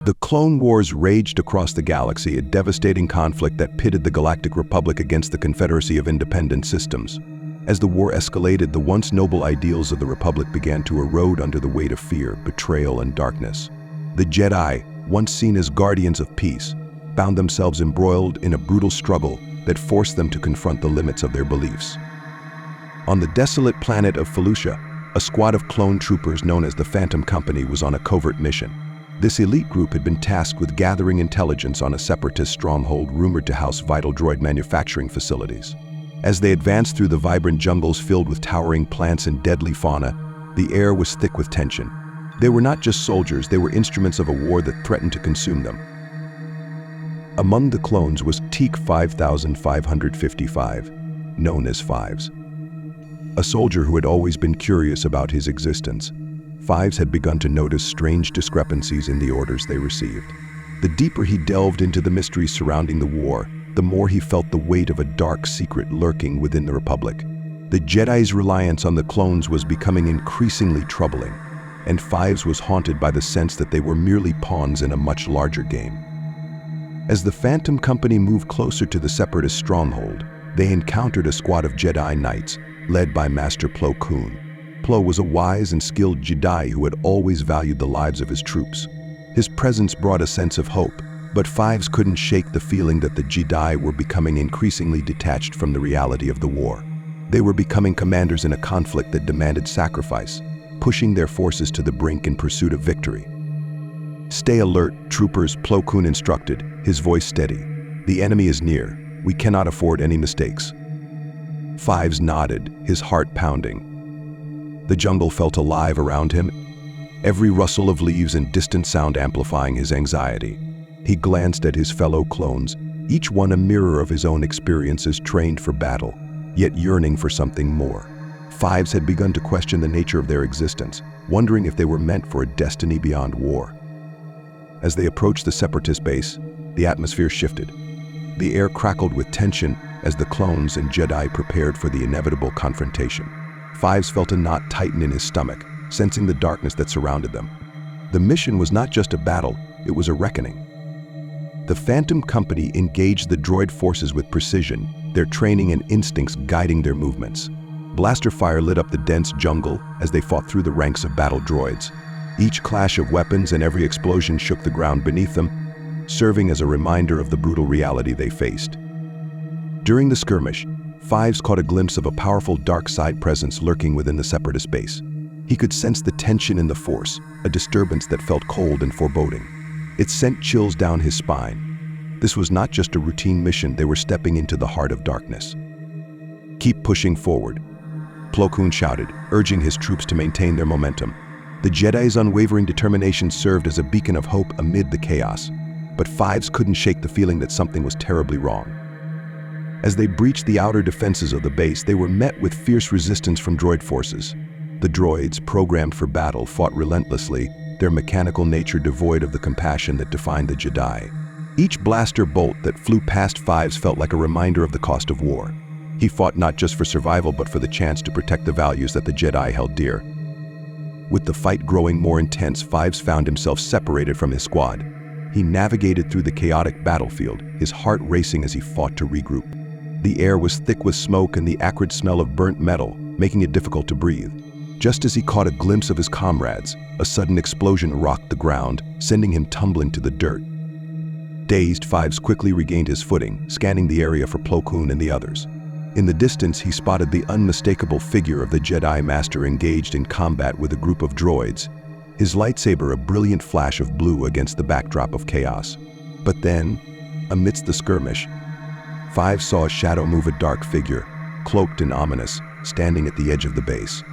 The Clone Wars raged across the galaxy, a devastating conflict that pitted the Galactic Republic against the Confederacy of Independent Systems. As the war escalated, the once noble ideals of the Republic began to erode under the weight of fear, betrayal, and darkness. The Jedi, once seen as guardians of peace, found themselves embroiled in a brutal struggle that forced them to confront the limits of their beliefs. On the desolate planet of Felucia, a squad of clone troopers known as the Phantom Company was on a covert mission. This elite group had been tasked with gathering intelligence on a Separatist stronghold rumored to house vital droid manufacturing facilities. As they advanced through the vibrant jungles filled with towering plants and deadly fauna, the air was thick with tension. They were not just soldiers, they were instruments of a war that threatened to consume them. Among the clones was Teak 5555, known as Fives. A soldier who had always been curious about his existence. Fives had begun to notice strange discrepancies in the orders they received. The deeper he delved into the mysteries surrounding the war, the more he felt the weight of a dark secret lurking within the Republic. The Jedi's reliance on the clones was becoming increasingly troubling, and Fives was haunted by the sense that they were merely pawns in a much larger game. As the Phantom Company moved closer to the Separatist stronghold, they encountered a squad of Jedi Knights, led by Master Plo Koon. Plo was a wise and skilled Jedi who had always valued the lives of his troops. His presence brought a sense of hope, but Fives couldn't shake the feeling that the Jedi were becoming increasingly detached from the reality of the war. They were becoming commanders in a conflict that demanded sacrifice, pushing their forces to the brink in pursuit of victory. "Stay alert, troopers," Plo Koon instructed, his voice steady. "The enemy is near. We cannot afford any mistakes." Fives nodded, his heart pounding. The jungle felt alive around him, every rustle of leaves and distant sound amplifying his anxiety. He glanced at his fellow clones, each one a mirror of his own experiences, trained for battle, yet yearning for something more. Fives had begun to question the nature of their existence, wondering if they were meant for a destiny beyond war. As they approached the Separatist base, the atmosphere shifted. The air crackled with tension as the clones and Jedi prepared for the inevitable confrontation. Fives felt a knot tighten in his stomach, sensing the darkness that surrounded them. The mission was not just a battle, it was a reckoning. The Phantom Company engaged the droid forces with precision, their training and instincts guiding their movements. Blaster fire lit up the dense jungle as they fought through the ranks of battle droids. Each clash of weapons and every explosion shook the ground beneath them, serving as a reminder of the brutal reality they faced. During the skirmish, Fives caught a glimpse of a powerful dark side presence lurking within the Separatist base. He could sense the tension in the Force, a disturbance that felt cold and foreboding. It sent chills down his spine. This was not just a routine mission, they were stepping into the heart of darkness. "Keep pushing forward," Plo Koon shouted, urging his troops to maintain their momentum. The Jedi's unwavering determination served as a beacon of hope amid the chaos, but Fives couldn't shake the feeling that something was terribly wrong. As they breached the outer defenses of the base, they were met with fierce resistance from droid forces. The droids, programmed for battle, fought relentlessly, their mechanical nature devoid of the compassion that defined the Jedi. Each blaster bolt that flew past Fives felt like a reminder of the cost of war. He fought not just for survival, but for the chance to protect the values that the Jedi held dear. With the fight growing more intense, Fives found himself separated from his squad. He navigated through the chaotic battlefield, his heart racing as he fought to regroup. The air was thick with smoke and the acrid smell of burnt metal, making it difficult to breathe. Just as he caught a glimpse of his comrades, a sudden explosion rocked the ground, sending him tumbling to the dirt. Dazed, Fives quickly regained his footing, scanning the area for Plo Koon and the others. In the distance, he spotted the unmistakable figure of the Jedi Master engaged in combat with a group of droids, his lightsaber a brilliant flash of blue against the backdrop of chaos. But then, amidst the skirmish, Fives saw a shadow move, a dark figure, cloaked and ominous, standing at the edge of the base.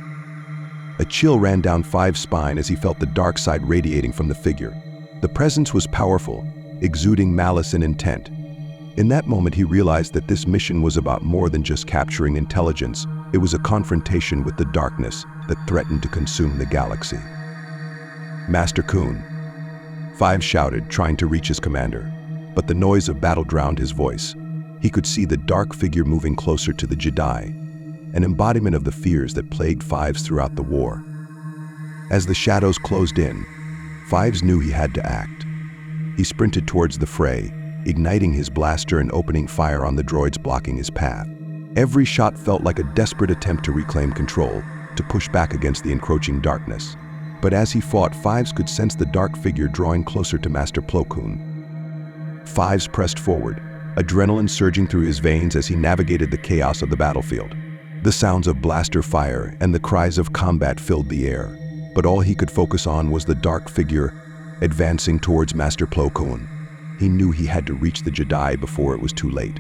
A chill ran down Fives' spine as he felt the dark side radiating from the figure. The presence was powerful, exuding malice and intent. In that moment, he realized that this mission was about more than just capturing intelligence. It was a confrontation with the darkness that threatened to consume the galaxy. "Master Koon," Fives shouted, trying to reach his commander. But the noise of battle drowned his voice. He could see the dark figure moving closer to the Jedi, an embodiment of the fears that plagued Fives throughout the war. As the shadows closed in, Fives knew he had to act. He sprinted towards the fray, igniting his blaster and opening fire on the droids blocking his path. Every shot felt like a desperate attempt to reclaim control, to push back against the encroaching darkness. But as he fought, Fives could sense the dark figure drawing closer to Master Plo Koon. Fives pressed forward, adrenaline surging through his veins as he navigated the chaos of the battlefield. The sounds of blaster fire and the cries of combat filled the air, but all he could focus on was the dark figure advancing towards Master Plo Koon. He knew he had to reach the Jedi before it was too late.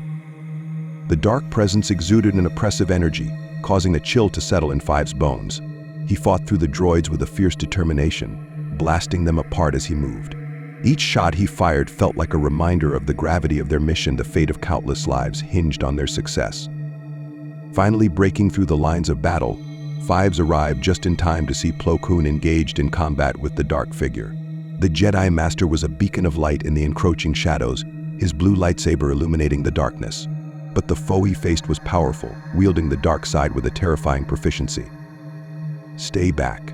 The dark presence exuded an oppressive energy, causing a chill to settle in Fives' bones. He fought through the droids with a fierce determination, blasting them apart as he moved. Each shot he fired felt like a reminder of the gravity of their mission. The fate of countless lives hinged on their success. Finally breaking through the lines of battle, Fives arrived just in time to see Plo Koon engaged in combat with the dark figure. The Jedi Master was a beacon of light in the encroaching shadows, his blue lightsaber illuminating the darkness. But the foe he faced was powerful, wielding the dark side with a terrifying proficiency. "Stay back,"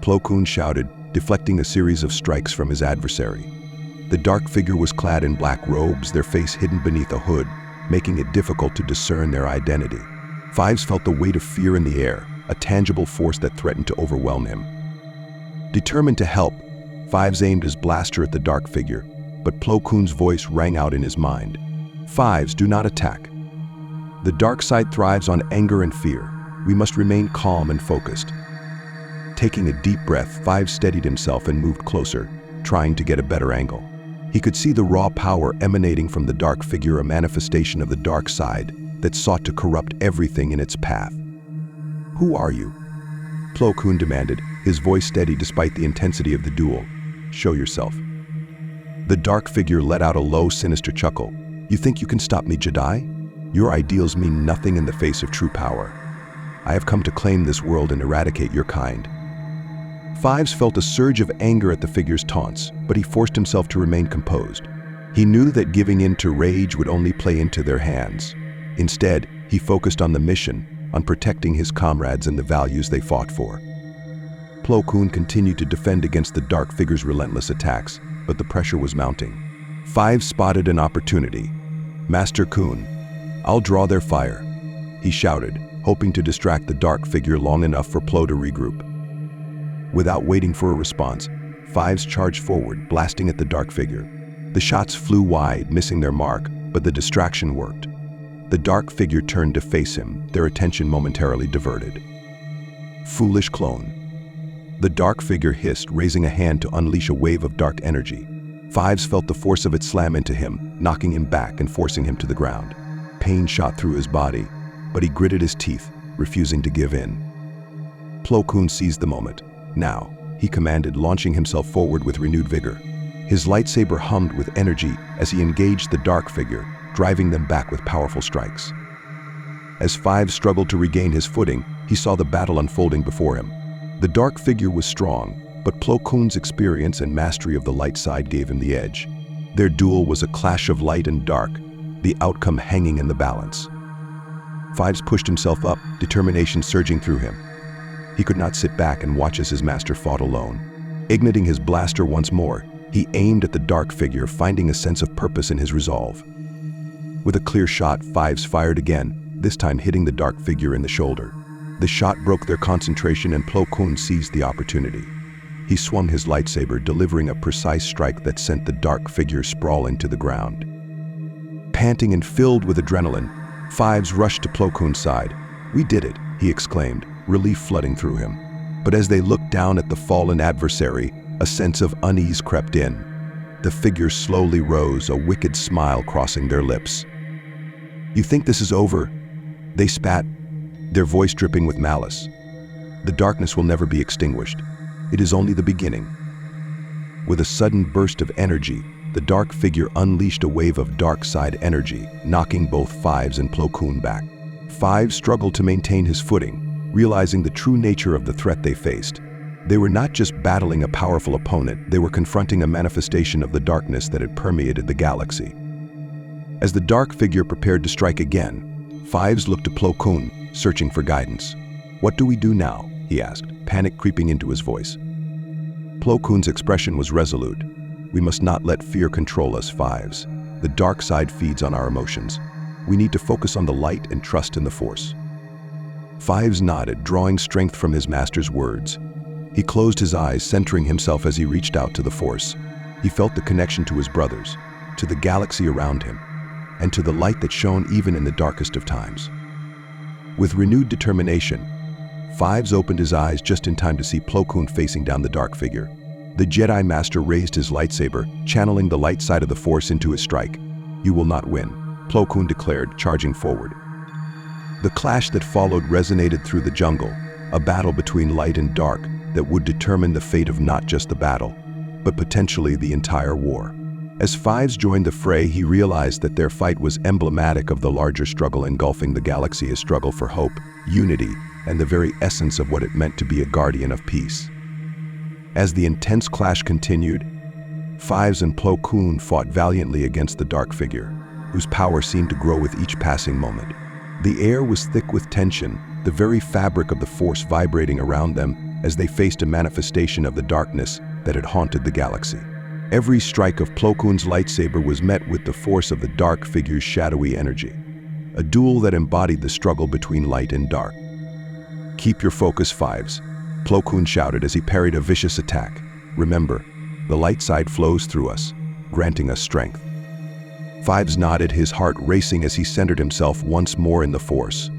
Plo Koon shouted, deflecting a series of strikes from his adversary. The dark figure was clad in black robes, their face hidden beneath a hood, making it difficult to discern their identity. Fives felt the weight of fear in the air, a tangible force that threatened to overwhelm him. Determined to help, Fives aimed his blaster at the dark figure, but Plo Koon's voice rang out in his mind. "Fives, do not attack. The dark side thrives on anger and fear. We must remain calm and focused." Taking a deep breath, Fives steadied himself and moved closer, trying to get a better angle. He could see the raw power emanating from the dark figure, a manifestation of the dark side that sought to corrupt everything in its path. "Who are you?" Plo Koon demanded, his voice steady despite the intensity of the duel. "Show yourself." The dark figure let out a low, sinister chuckle. "You think you can stop me, Jedi? Your ideals mean nothing in the face of true power. I have come to claim this world and eradicate your kind." Fives felt a surge of anger at the figure's taunts, but he forced himself to remain composed. He knew that giving in to rage would only play into their hands. Instead, he focused on the mission, on protecting his comrades and the values they fought for. Plo Koon continued to defend against the dark figure's relentless attacks, but the pressure was mounting. Fives spotted an opportunity. "Master Koon, I'll draw their fire," he shouted, hoping to distract the dark figure long enough for Plo to regroup. Without waiting for a response, Fives charged forward, blasting at the dark figure. The shots flew wide, missing their mark, but the distraction worked. The dark figure turned to face him, their attention momentarily diverted. "Foolish clone." The dark figure hissed, raising a hand to unleash a wave of dark energy. Fives felt the force of it slam into him, knocking him back and forcing him to the ground. Pain shot through his body, but he gritted his teeth, refusing to give in. Plo Koon seized the moment. "Now," he commanded, launching himself forward with renewed vigor. His lightsaber hummed with energy as he engaged the dark figure, driving them back with powerful strikes. As Fives struggled to regain his footing, he saw the battle unfolding before him. The dark figure was strong, but Plo Koon's experience and mastery of the light side gave him the edge. Their duel was a clash of light and dark, the outcome hanging in the balance. Fives pushed himself up, determination surging through him. He could not sit back and watch as his master fought alone. Igniting his blaster once more, he aimed at the dark figure, finding a sense of purpose in his resolve. With a clear shot, Fives fired again, this time hitting the dark figure in the shoulder. The shot broke their concentration and Plo Koon seized the opportunity. He swung his lightsaber, delivering a precise strike that sent the dark figure sprawling to the ground. Panting and filled with adrenaline, Fives rushed to Plo Koon's side. "We did it," he exclaimed, relief flooding through him. But as they looked down at the fallen adversary, a sense of unease crept in. The figure slowly rose, a wicked smile crossing their lips. "You think this is over?" they spat, their voice dripping with malice. "The darkness will never be extinguished. It is only the beginning." With a sudden burst of energy, the dark figure unleashed a wave of dark side energy, knocking both Fives and Plo Koon back. Fives struggled to maintain his footing, realizing the true nature of the threat they faced. They were not just battling a powerful opponent, they were confronting a manifestation of the darkness that had permeated the galaxy. As the dark figure prepared to strike again, Fives looked to Plo Koon, searching for guidance. "What do we do now?" he asked, panic creeping into his voice. Plo Koon's expression was resolute. We must not let fear control us, Fives. The dark side feeds on our emotions. We need to focus on the light and trust in the Force. Fives nodded, drawing strength from his master's words. He closed his eyes, centering himself as he reached out to the Force. He felt the connection to his brothers, to the galaxy around him, and to the light that shone even in the darkest of times. With renewed determination, Fives opened his eyes just in time to see Plo Koon facing down the dark figure. The Jedi Master raised his lightsaber, channeling the light side of the Force into his strike. "You will not win," Plo Koon declared, charging forward. The clash that followed resonated through the jungle, a battle between light and dark that would determine the fate of not just the battle, but potentially the entire war. As Fives joined the fray, he realized that their fight was emblematic of the larger struggle engulfing the galaxy, a struggle for hope, unity, and the very essence of what it meant to be a guardian of peace. As the intense clash continued, Fives and Plo Koon fought valiantly against the dark figure, whose power seemed to grow with each passing moment. The air was thick with tension, the very fabric of the Force vibrating around them as they faced a manifestation of the darkness that had haunted the galaxy. Every strike of Plo Koon's lightsaber was met with the force of the dark figure's shadowy energy, a duel that embodied the struggle between light and dark. "Keep your focus, Fives," Plo Koon shouted as he parried a vicious attack. "Remember, the light side flows through us, granting us strength." Fives nodded, his heart racing as he centered himself once more in the Force.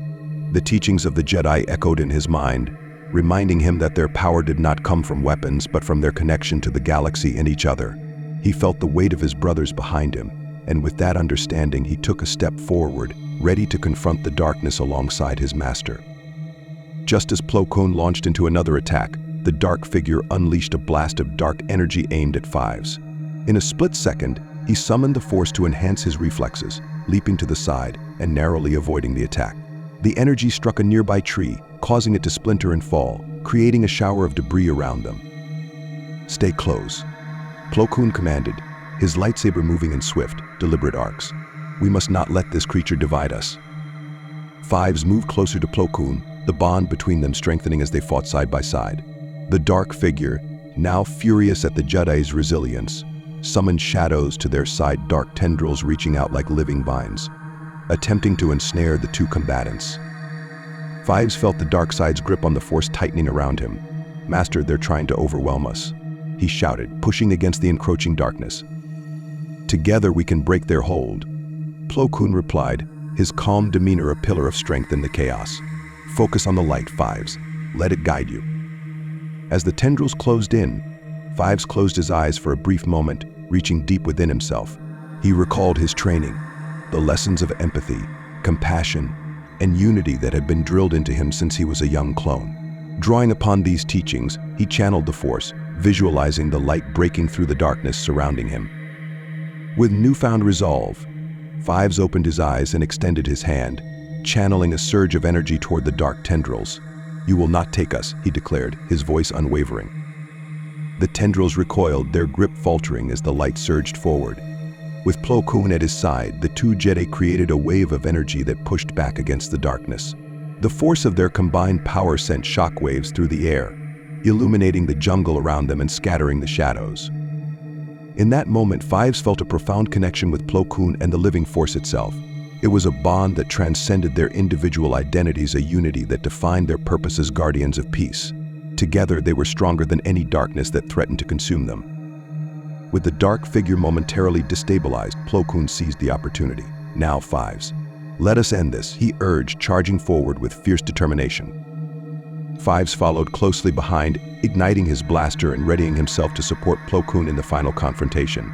The teachings of the Jedi echoed in his mind, reminding him that their power did not come from weapons but from their connection to the galaxy and each other. He felt the weight of his brothers behind him, and with that understanding he took a step forward, ready to confront the darkness alongside his master. Just as Plo Koon launched into another attack, the dark figure unleashed a blast of dark energy aimed at Fives. In a split second, he summoned the Force to enhance his reflexes, leaping to the side and narrowly avoiding the attack. The energy struck a nearby tree, causing it to splinter and fall, creating a shower of debris around them. "Stay close," Plo Koon commanded, his lightsaber moving in swift, deliberate arcs. "We must not let this creature divide us." Fives moved closer to Plo Koon, the bond between them strengthening as they fought side by side. The dark figure, now furious at the Jedi's resilience, summoned shadows to their side, dark tendrils reaching out like living vines, attempting to ensnare the two combatants. Fives felt the dark side's grip on the Force tightening around him. "Master, they're trying to overwhelm us," he shouted, pushing against the encroaching darkness. "Together we can break their hold," Plo Koon replied, his calm demeanor a pillar of strength in the chaos. "Focus on the light, Fives. Let it guide you." As the tendrils closed in, Fives closed his eyes for a brief moment, reaching deep within himself. He recalled his training, the lessons of empathy, compassion, and unity that had been drilled into him since he was a young clone. Drawing upon these teachings, he channeled the Force, visualizing the light breaking through the darkness surrounding him. With newfound resolve, Fives opened his eyes and extended his hand, channeling a surge of energy toward the dark tendrils. "You will not take us," he declared, his voice unwavering. The tendrils recoiled, their grip faltering as the light surged forward. With Plo Koon at his side, the two Jedi created a wave of energy that pushed back against the darkness. The force of their combined power sent shockwaves through the air, illuminating the jungle around them and scattering the shadows. In that moment, Fives felt a profound connection with Plo Koon and the living Force itself. It was a bond that transcended their individual identities, a unity that defined their purpose as guardians of peace. Together, they were stronger than any darkness that threatened to consume them. With the dark figure momentarily destabilized, Plo Koon seized the opportunity. "Now, Fives, let us end this," he urged, charging forward with fierce determination. Fives followed closely behind, igniting his blaster and readying himself to support Plo Koon in the final confrontation.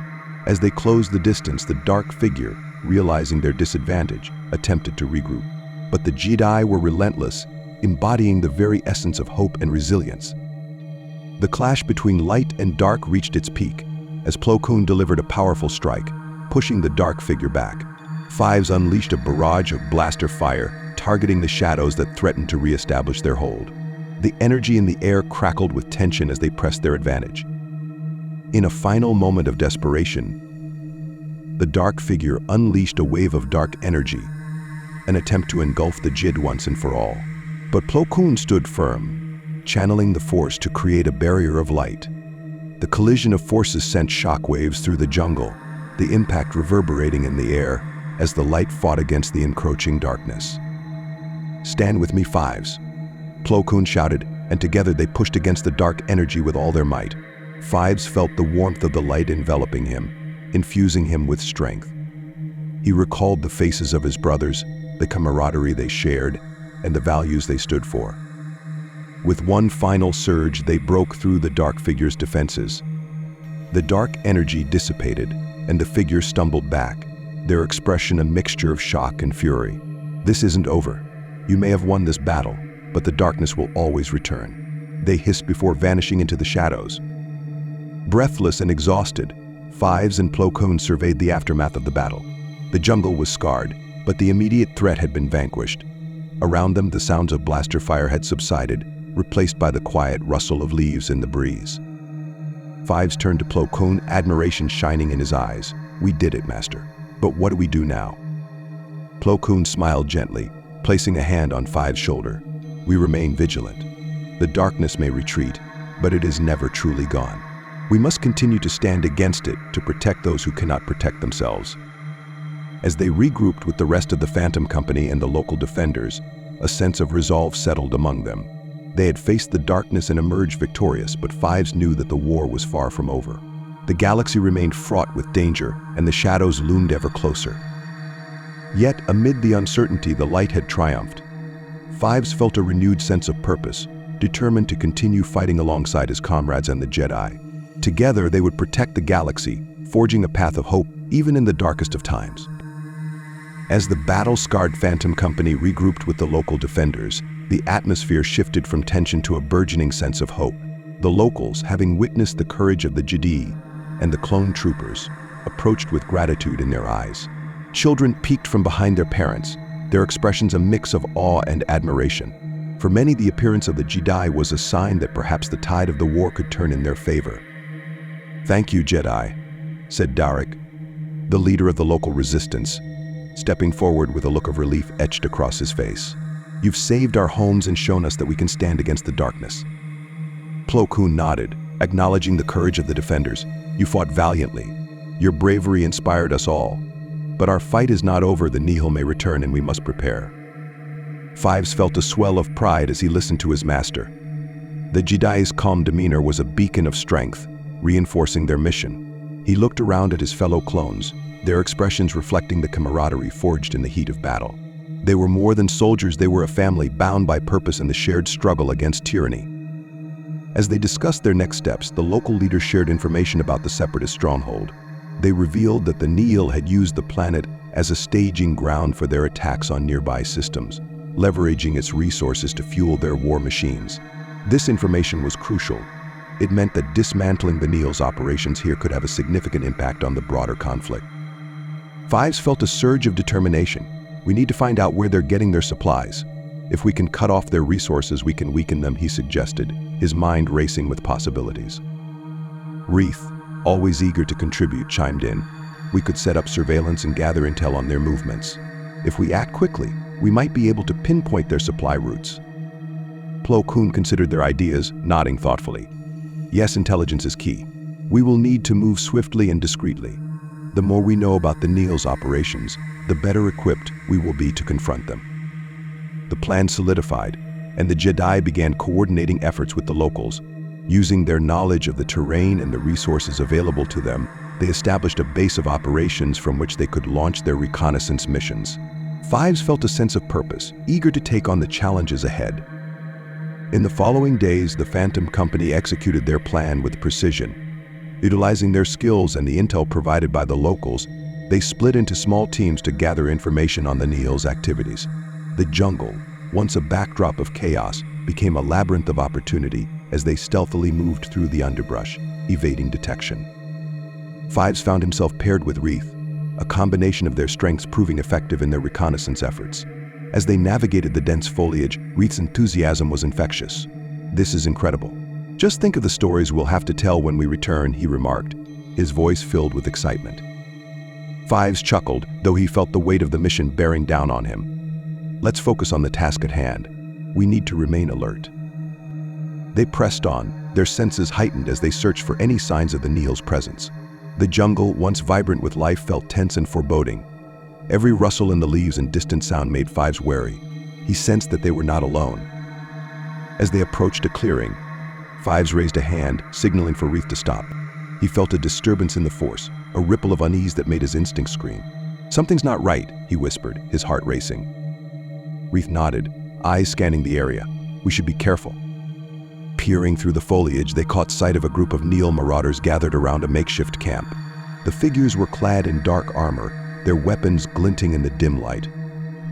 As they closed the distance, the dark figure, realizing their disadvantage, attempted to regroup. But the Jedi were relentless, embodying the very essence of hope and resilience. The clash between light and dark reached its peak, as Plo Koon delivered a powerful strike, pushing the dark figure back. Fives unleashed a barrage of blaster fire, targeting the shadows that threatened to re-establish their hold. The energy in the air crackled with tension as they pressed their advantage. In a final moment of desperation, the dark figure unleashed a wave of dark energy, an attempt to engulf the Jid once and for all. But Plo Koon stood firm, channeling the Force to create a barrier of light. The collision of forces sent shockwaves through the jungle, the impact reverberating in the air as the light fought against the encroaching darkness. "Stand with me, Fives," Plo Koon shouted, and together they pushed against the dark energy with all their might. Fives felt the warmth of the light enveloping him, infusing him with strength. He recalled the faces of his brothers, the camaraderie they shared, and the values they stood for. With one final surge, they broke through the dark figure's defenses. The dark energy dissipated, and the figure stumbled back, their expression a mixture of shock and fury. "This isn't over. You may have won this battle, but the darkness will always return," they hissed before vanishing into the shadows. Breathless and exhausted, Fives and Plo Koon surveyed the aftermath of the battle. The jungle was scarred, but the immediate threat had been vanquished. Around them, the sounds of blaster fire had subsided, replaced by the quiet rustle of leaves in the breeze. Fives turned to Plo Koon, admiration shining in his eyes. "We did it, Master. But what do we do now?" Plo Koon smiled gently, placing a hand on Fives' shoulder. "We remain vigilant. The darkness may retreat, but it is never truly gone. We must continue to stand against it to protect those who cannot protect themselves." As they regrouped with the rest of the Phantom Company and the local defenders, a sense of resolve settled among them. They had faced the darkness and emerged victorious, but Fives knew that the war was far from over. The galaxy remained fraught with danger, and the shadows loomed ever closer. Yet, amid the uncertainty, the light had triumphed. Fives felt a renewed sense of purpose, determined to continue fighting alongside his comrades and the Jedi. Together, they would protect the galaxy, forging a path of hope even in the darkest of times. As the battle-scarred Phantom Company regrouped with the local defenders, the atmosphere shifted from tension to a burgeoning sense of hope. The locals, having witnessed the courage of the Jedi and the clone troopers, approached with gratitude in their eyes. Children peeked from behind their parents, their expressions a mix of awe and admiration. For many, the appearance of the Jedi was a sign that perhaps the tide of the war could turn in their favor. "Thank you, Jedi," said Darek, the leader of the local resistance, stepping forward with a look of relief etched across his face. "You've saved our homes and shown us that we can stand against the darkness." Plo Koon nodded, acknowledging the courage of the defenders. "You fought valiantly. Your bravery inspired us all. But our fight is not over. The Nihil may return and we must prepare." Fives felt a swell of pride as he listened to his master. The Jedi's calm demeanor was a beacon of strength, reinforcing their mission. He looked around at his fellow clones, their expressions reflecting the camaraderie forged in the heat of battle. They were more than soldiers, they were a family bound by purpose in the shared struggle against tyranny. As they discussed their next steps, the local leaders shared information about the Separatist stronghold. They revealed that the Nihil had used the planet as a staging ground for their attacks on nearby systems, leveraging its resources to fuel their war machines. This information was crucial. It meant that dismantling the Nihil's operations here could have a significant impact on the broader conflict. Fives felt a surge of determination. "We need to find out where they're getting their supplies. If we can cut off their resources, we can weaken them," he suggested, his mind racing with possibilities. Reith, always eager to contribute, chimed in. "We could set up surveillance and gather intel on their movements. If we act quickly, we might be able to pinpoint their supply routes." Plo Koon considered their ideas, nodding thoughtfully. "Yes, intelligence is key. We will need to move swiftly and discreetly. The more we know about the Nihil's operations, the better equipped we will be to confront them." The plan solidified, and the Jedi began coordinating efforts with the locals. Using their knowledge of the terrain and the resources available to them, they established a base of operations from which they could launch their reconnaissance missions. Fives felt a sense of purpose, eager to take on the challenges ahead. In the following days, the Phantom Company executed their plan with precision. Utilizing their skills and the intel provided by the locals, they split into small teams to gather information on the Nihil's activities. The jungle, once a backdrop of chaos, became a labyrinth of opportunity as they stealthily moved through the underbrush, evading detection. Fives found himself paired with Reith, a combination of their strengths proving effective in their reconnaissance efforts. As they navigated the dense foliage, Reith's enthusiasm was infectious. "This is incredible. Just think of the stories we'll have to tell when we return," he remarked, his voice filled with excitement. Fives chuckled, though he felt the weight of the mission bearing down on him. "Let's focus on the task at hand. We need to remain alert." They pressed on, their senses heightened as they searched for any signs of the Nihil's presence. The jungle, once vibrant with life, felt tense and foreboding. Every rustle in the leaves and distant sound made Fives wary. He sensed that they were not alone. As they approached a clearing, Fives raised a hand, signaling for Reith to stop. He felt a disturbance in the force, a ripple of unease that made his instincts scream. "Something's not right," he whispered, his heart racing. Reith nodded, eyes scanning the area. "We should be careful." Peering through the foliage, they caught sight of a group of Nihil marauders gathered around a makeshift camp. The figures were clad in dark armor, their weapons glinting in the dim light.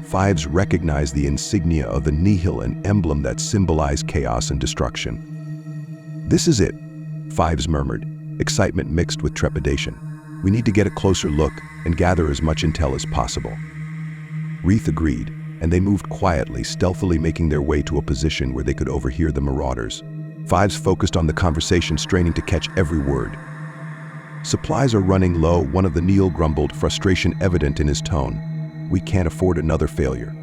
Fives recognized the insignia of the Nihil, an emblem that symbolized chaos and destruction. "This is it," Fives murmured, excitement mixed with trepidation. "We need to get a closer look and gather as much intel as possible." Reith agreed, and they moved quietly, stealthily making their way to a position where they could overhear the marauders. Fives focused on the conversation, straining to catch every word. "Supplies are running low," one of the Nihil grumbled, frustration evident in his tone. "We can't afford another failure.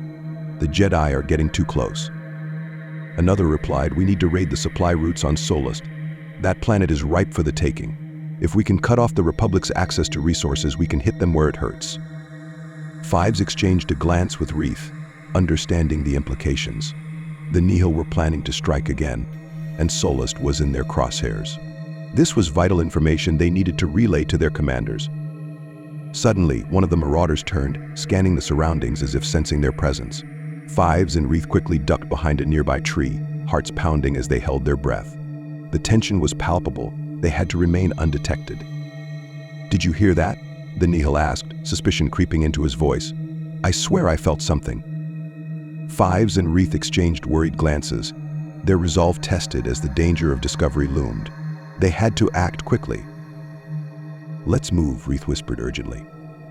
The Jedi are getting too close." Another replied, "We need to raid the supply routes on Solist. That planet is ripe for the taking. If we can cut off the Republic's access to resources, we can hit them where it hurts." Fives exchanged a glance with Reith, understanding the implications. The Nihil were planning to strike again, and Solist was in their crosshairs. This was vital information they needed to relay to their commanders. Suddenly, one of the marauders turned, scanning the surroundings as if sensing their presence. Fives and Reith quickly ducked behind a nearby tree, hearts pounding as they held their breath. The tension was palpable. They had to remain undetected. "Did you hear that?" the Nihil asked, suspicion creeping into his voice. "I swear I felt something." Fives and Reith exchanged worried glances, their resolve tested as the danger of discovery loomed. They had to act quickly. "Let's move," Reith whispered urgently.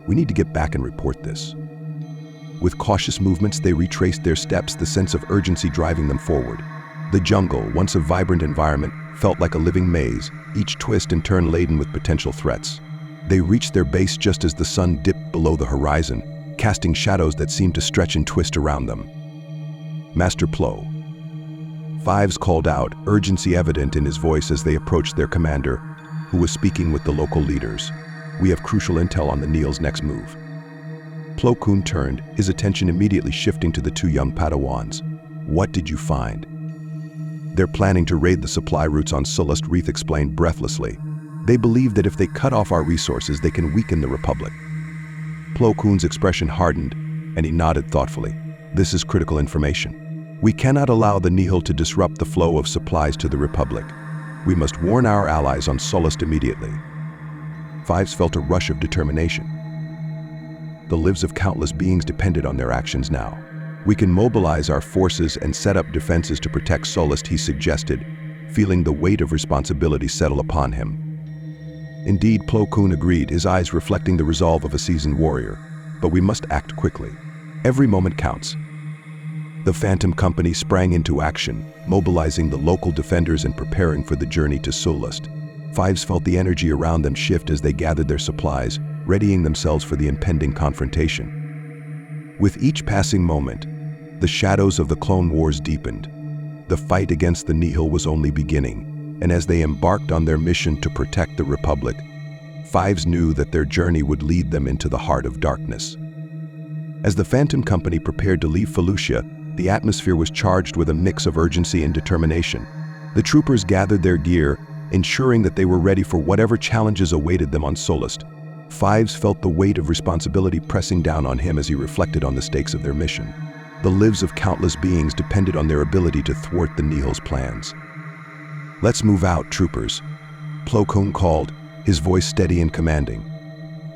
"We need to get back and report this." With cautious movements, they retraced their steps, the sense of urgency driving them forward. The jungle, once a vibrant environment, felt like a living maze, each twist and turn laden with potential threats. They reached their base just as the sun dipped below the horizon, casting shadows that seemed to stretch and twist around them. "Master Plo." Fives called out, urgency evident in his voice as they approached their commander, who was speaking with the local leaders. "We have crucial intel on the Nihil's next move." Plo Koon turned, his attention immediately shifting to the two young Padawans. "What did you find?" "They're planning to raid the supply routes on Solist," Reith explained breathlessly. "They believe that if they cut off our resources, they can weaken the Republic." Plo Koon's expression hardened, and he nodded thoughtfully. "This is critical information. We cannot allow the Nihil to disrupt the flow of supplies to the Republic. We must warn our allies on Solist immediately." Fives felt a rush of determination. The lives of countless beings depended on their actions now. "We can mobilize our forces and set up defenses to protect Solist," he suggested, feeling the weight of responsibility settle upon him. Indeed, Plo Koon agreed, his eyes reflecting the resolve of a seasoned warrior. "But we must act quickly. Every moment counts." The Phantom Company sprang into action, mobilizing the local defenders and preparing for the journey to Solist. Fives felt the energy around them shift as they gathered their supplies, readying themselves for the impending confrontation. With each passing moment, the shadows of the Clone Wars deepened. The fight against the Nihil was only beginning, and as they embarked on their mission to protect the Republic, Fives knew that their journey would lead them into the heart of darkness. As the Phantom Company prepared to leave Felucia, the atmosphere was charged with a mix of urgency and determination. The troopers gathered their gear, ensuring that they were ready for whatever challenges awaited them on Solist. Fives felt the weight of responsibility pressing down on him as he reflected on the stakes of their mission. The lives of countless beings depended on their ability to thwart the Nihil's plans. "Let's move out, troopers," Plo Koon called, his voice steady and commanding.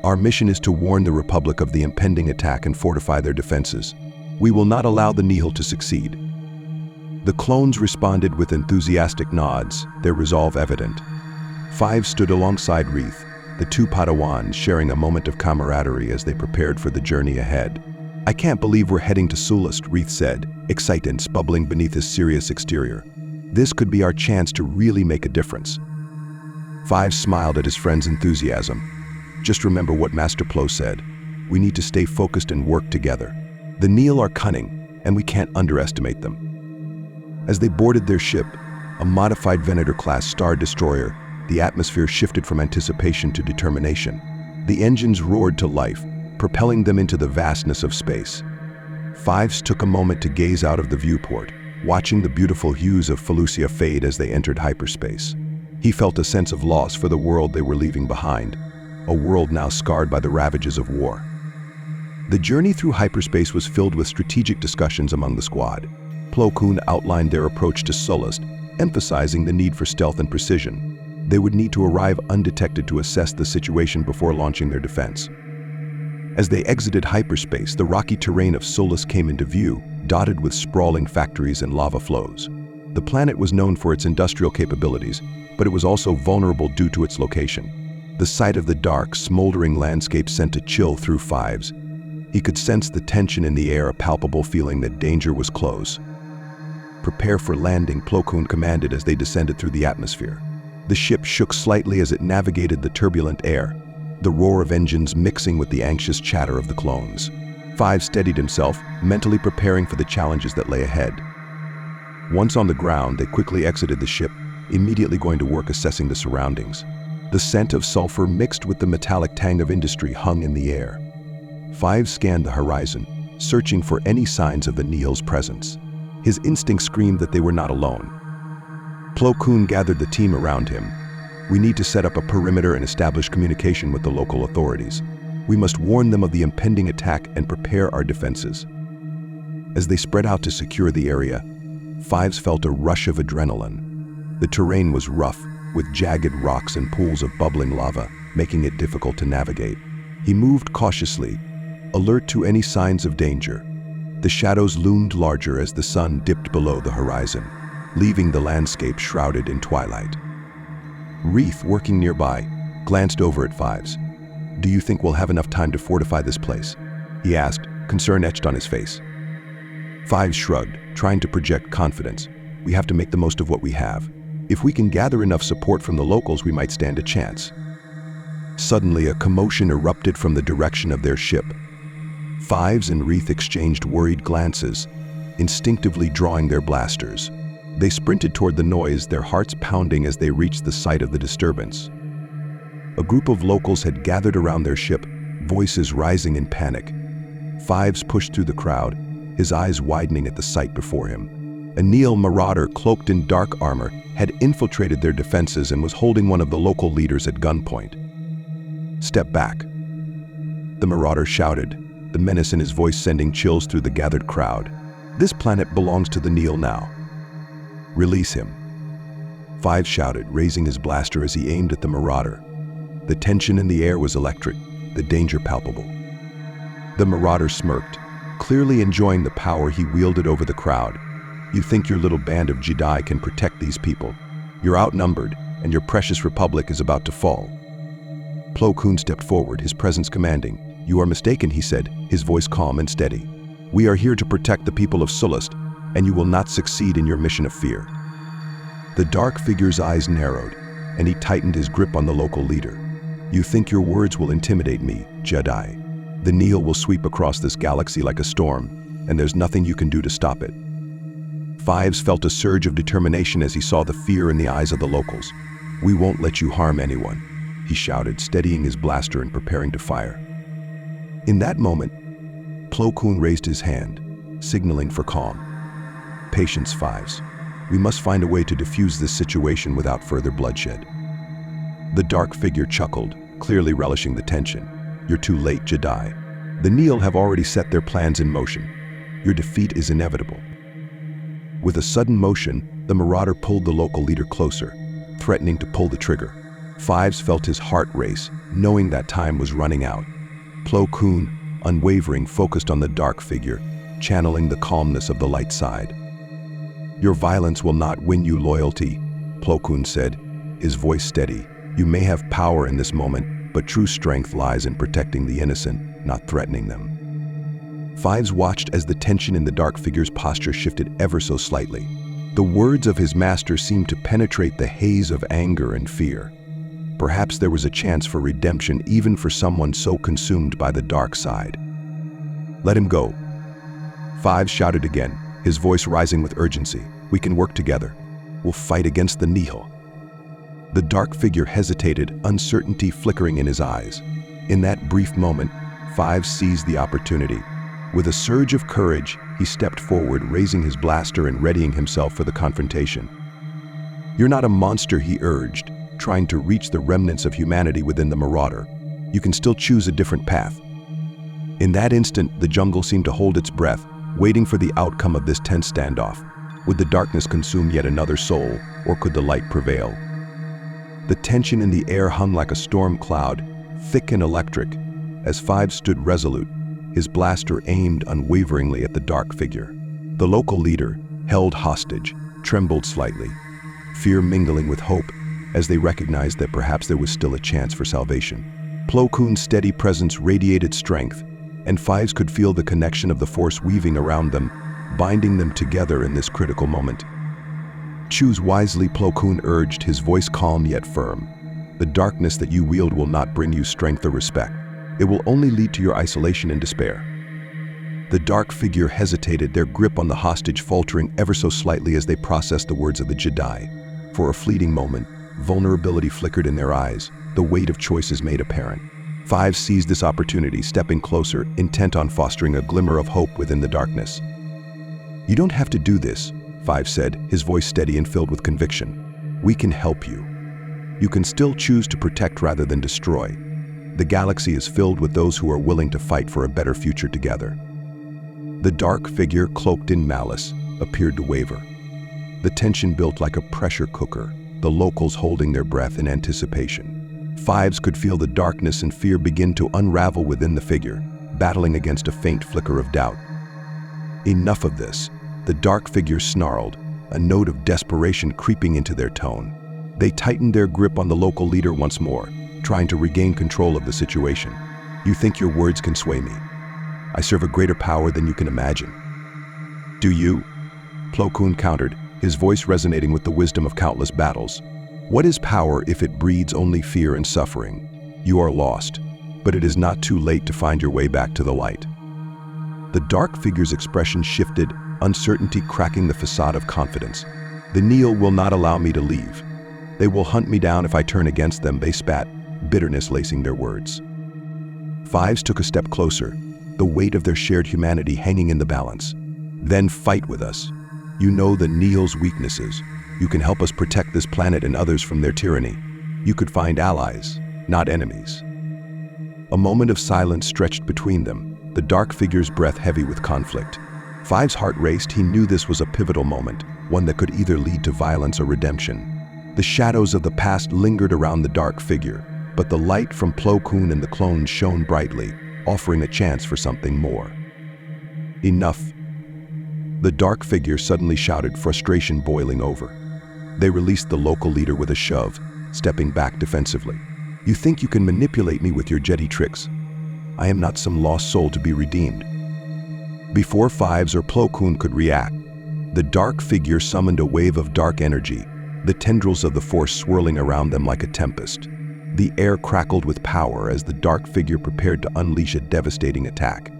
"Our mission is to warn the Republic of the impending attack and fortify their defenses. We will not allow the Nihil to succeed." The clones responded with enthusiastic nods, their resolve evident. Fives stood alongside Reith, the two Padawans sharing a moment of camaraderie as they prepared for the journey ahead. "I can't believe we're heading to Solist," Reith said, excitement bubbling beneath his serious exterior. "This could be our chance to really make a difference." Fives smiled at his friend's enthusiasm. "Just remember what Master Plo said. We need to stay focused and work together. The Nihil are cunning, and we can't underestimate them." As they boarded their ship, A modified Venator-class Star Destroyer, the atmosphere shifted from anticipation to determination. The engines roared to life, propelling them into the vastness of space. Fives took a moment to gaze out of the viewport, watching the beautiful hues of Felucia fade as they entered hyperspace. He felt a sense of loss for the world they were leaving behind, a world now scarred by the ravages of war. The journey through hyperspace was filled with strategic discussions among the squad. Plo Koon outlined their approach to Sullust, emphasizing the need for stealth and precision. They would need to arrive undetected to assess the situation before launching their defense. As they exited hyperspace, the rocky terrain of Sullust came into view, dotted with sprawling factories and lava flows. The planet was known for its industrial capabilities, but it was also vulnerable due to its location. The sight of the dark, smoldering landscape sent a chill through Fives. He could sense the tension in the air, a palpable feeling that danger was close. "Prepare for landing," Plo Koon commanded as they descended through the atmosphere. The ship shook slightly as it navigated the turbulent air, the roar of engines mixing with the anxious chatter of the clones. Fives steadied himself, mentally preparing for the challenges that lay ahead. Once on the ground, they quickly exited the ship, immediately going to work assessing the surroundings. The scent of sulfur mixed with the metallic tang of industry hung in the air. Fives scanned the horizon, searching for any signs of the Neil's presence. His instinct screamed that they were not alone. Plo Koon gathered the team around him. "We need to set up a perimeter and establish communication with the local authorities. We must warn them of the impending attack and prepare our defenses." As they spread out to secure the area, Fives felt a rush of adrenaline. The terrain was rough, with jagged rocks and pools of bubbling lava, making it difficult to navigate. He moved cautiously, alert to any signs of danger. The shadows loomed larger as the sun dipped below the horizon, leaving the landscape shrouded in twilight. Reith, working nearby, glanced over at Fives. "Do you think we'll have enough time to fortify this place?" he asked, concern etched on his face. Fives shrugged, trying to project confidence. "We have to make the most of what we have. If we can gather enough support from the locals, we might stand a chance." Suddenly, a commotion erupted from the direction of their ship. Fives and Reith exchanged worried glances, instinctively drawing their blasters. They sprinted toward the noise, their hearts pounding as they reached the site of the disturbance. A group of locals had gathered around their ship, voices rising in panic. Fives pushed through the crowd, his eyes widening at the sight before him. A Neil marauder cloaked in dark armor had infiltrated their defenses and was holding one of the local leaders at gunpoint. "Step back," the marauder shouted, the menace in his voice sending chills through the gathered crowd. "This planet belongs to the Neil now. Release him," Fives shouted, raising his blaster as he aimed at the marauder. The tension in the air was electric, the danger palpable. The marauder smirked, clearly enjoying the power he wielded over the crowd. "You think your little band of Jedi can protect these people? You're outnumbered, and your precious republic is about to fall." Plo Koon stepped forward, his presence commanding. "You are mistaken," he said, his voice calm and steady. "We are here to protect the people of Sullust, and you will not succeed in your mission of fear." The dark figure's eyes narrowed, and he tightened his grip on the local leader. "You think your words will intimidate me, Jedi? The Neil will sweep across this galaxy like a storm, and there's nothing you can do to stop it." Fives felt a surge of determination as he saw the fear in the eyes of the locals. "We won't let you harm anyone," he shouted, steadying his blaster and preparing to fire. In that moment, Plo Koon raised his hand, signaling for calm. "Patience, Fives. We must find a way to defuse this situation without further bloodshed." The dark figure chuckled, clearly relishing the tension. "You're too late, Jedi. The Neil have already set their plans in motion. Your defeat is inevitable." With a sudden motion, the marauder pulled the local leader closer, threatening to pull the trigger. Fives felt his heart race, knowing that time was running out. Plo Koon, unwavering, focused on the dark figure, channeling the calmness of the light side. "Your violence will not win you loyalty," Plo Koon said, his voice steady. "You may have power in this moment, but true strength lies in protecting the innocent, not threatening them." Fives watched as the tension in the dark figure's posture shifted ever so slightly. The words of his master seemed to penetrate the haze of anger and fear. Perhaps there was a chance for redemption even for someone so consumed by the dark side. "Let him go," Fives shouted again, his voice rising with urgency. "We can work together." will fight against the Nihil. The dark figure hesitated, uncertainty flickering in his eyes. In that brief moment, Fives seized the opportunity. With a surge of courage, he stepped forward, raising his blaster and readying himself for the confrontation. "You're not a monster," he urged, trying to reach the remnants of humanity within the Marauder. "You can still choose a different path." In that instant, the jungle seemed to hold its breath, waiting for the outcome of this tense standoff. Would the darkness consume yet another soul, or could the light prevail? The tension in the air hung like a storm cloud, thick and electric. As Fives stood resolute, his blaster aimed unwaveringly at the dark figure. The local leader, held hostage, trembled slightly, fear mingling with hope as they recognized that perhaps there was still a chance for salvation. Plo Koon's steady presence radiated strength, and Fives could feel the connection of the Force weaving around them, binding them together in this critical moment. "Choose wisely," Plo Koon urged, his voice calm yet firm. "The darkness that you wield will not bring you strength or respect. It will only lead to your isolation and despair." The dark figure hesitated, their grip on the hostage faltering ever so slightly as they processed the words of the Jedi. For a fleeting moment, vulnerability flickered in their eyes, the weight of choices made apparent. Fives seized this opportunity, stepping closer, intent on fostering a glimmer of hope within the darkness. "You don't have to do this," Fives said, his voice steady and filled with conviction. "We can help you. You can still choose to protect rather than destroy. The galaxy is filled with those who are willing to fight for a better future together." The dark figure, cloaked in malice, appeared to waver. The tension built like a pressure cooker, the locals holding their breath in anticipation. Fives could feel the darkness and fear begin to unravel within the figure, battling against a faint flicker of doubt. "Enough of this," the dark figure snarled, a note of desperation creeping into their tone. They tightened their grip on the local leader once more, trying to regain control of the situation. "You think your words can sway me? I serve a greater power than you can imagine." "Do you?" Plo Koon countered, his voice resonating with the wisdom of countless battles. "What is power if it breeds only fear and suffering? You are lost, but it is not too late to find your way back to the light." The dark figure's expression shifted, uncertainty cracking the facade of confidence. "The Nihil will not allow me to leave. They will hunt me down if I turn against them," they spat, bitterness lacing their words. Fives took a step closer, the weight of their shared humanity hanging in the balance. "Then fight with us. You know the Nihil's weaknesses. You can help us protect this planet and others from their tyranny. You could find allies, not enemies." A moment of silence stretched between them, the dark figure's breath heavy with conflict. Fives' heart raced. He knew this was a pivotal moment, one that could either lead to violence or redemption. The shadows of the past lingered around the dark figure, but the light from Plo Koon and the clones shone brightly, offering a chance for something more. "Enough!" The dark figure suddenly shouted, frustration boiling over. They released the local leader with a shove, stepping back defensively. "You think you can manipulate me with your Jedi tricks? I am not some lost soul to be redeemed." Before Fives or Plo Koon could react, the dark figure summoned a wave of dark energy, the tendrils of the Force swirling around them like a tempest. The air crackled with power as the dark figure prepared to unleash a devastating attack.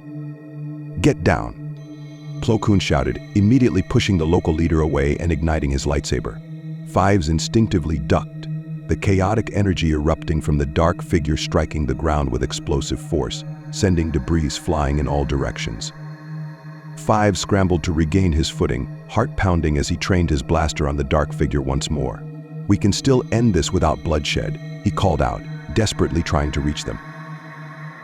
"Get down!" Plo Koon shouted, immediately pushing the local leader away and igniting his lightsaber. Fives instinctively ducked, the chaotic energy erupting from the dark figure striking the ground with explosive force, sending debris flying in all directions. Fives scrambled to regain his footing, heart pounding as he trained his blaster on the dark figure once more. "We can still end this without bloodshed," he called out, desperately trying to reach them.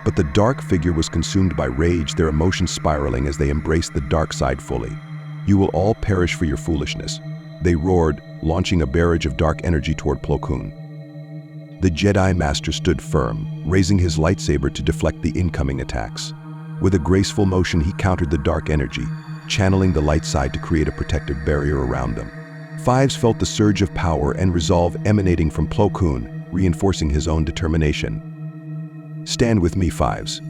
But the dark figure was consumed by rage, their emotions spiraling as they embraced the dark side fully. "You will all perish for your foolishness," they roared, launching a barrage of dark energy toward Plo Koon. The Jedi Master stood firm, raising his lightsaber to deflect the incoming attacks. With a graceful motion, he countered the dark energy, channeling the light side to create a protective barrier around them. Fives felt the surge of power and resolve emanating from Plo Koon, reinforcing his own determination. "Stand with me, Fives,"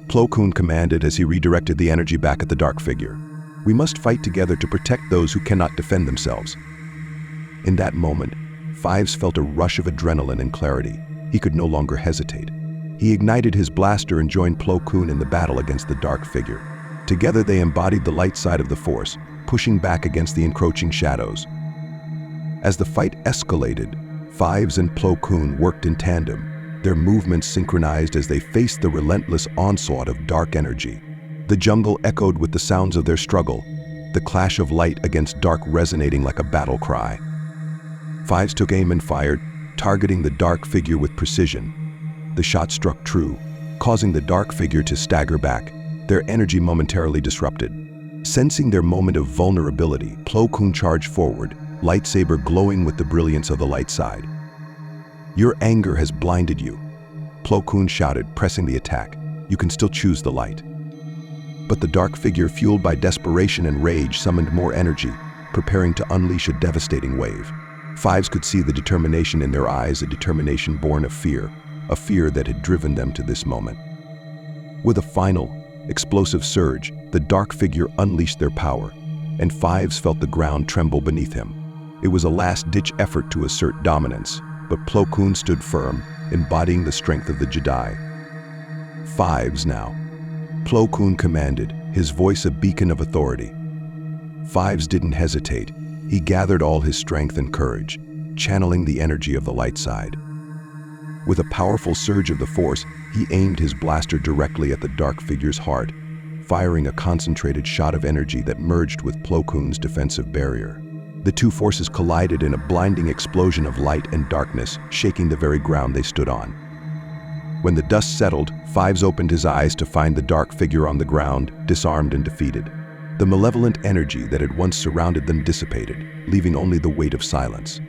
Plo Koon commanded as he redirected the energy back at the dark figure. "We must fight together to protect those who cannot defend themselves." In that moment, Fives felt a rush of adrenaline and clarity. He could no longer hesitate. He ignited his blaster and joined Plo Koon in the battle against the dark figure. Together they embodied the light side of the Force, pushing back against the encroaching shadows. As the fight escalated, Fives and Plo Koon worked in tandem, their movements synchronized as they faced the relentless onslaught of dark energy. The jungle echoed with the sounds of their struggle, the clash of light against dark resonating like a battle cry. Fives took aim and fired, targeting the dark figure with precision. The shot struck true, causing the dark figure to stagger back, their energy momentarily disrupted. Sensing their moment of vulnerability, Plo Koon charged forward, lightsaber glowing with the brilliance of the light side. "Your anger has blinded you," Plo Koon shouted, pressing the attack. "You can still choose the light." But the dark figure, fueled by desperation and rage, summoned more energy, preparing to unleash a devastating wave. Fives could see the determination in their eyes, a determination born of fear, a fear that had driven them to this moment. With a final, explosive surge, the dark figure unleashed their power, and Fives felt the ground tremble beneath him. It was a last-ditch effort to assert dominance, but Plo Koon stood firm, embodying the strength of the Jedi. "Fives now," Plo Koon commanded, his voice a beacon of authority. Fives didn't hesitate. He gathered all his strength and courage, channeling the energy of the light side. With a powerful surge of the Force, he aimed his blaster directly at the dark figure's heart, firing a concentrated shot of energy that merged with Plo Koon's defensive barrier. The two forces collided in a blinding explosion of light and darkness, shaking the very ground they stood on. When the dust settled, Fives opened his eyes to find the dark figure on the ground, disarmed and defeated. The malevolent energy that had once surrounded them dissipated, leaving only the weight of silence.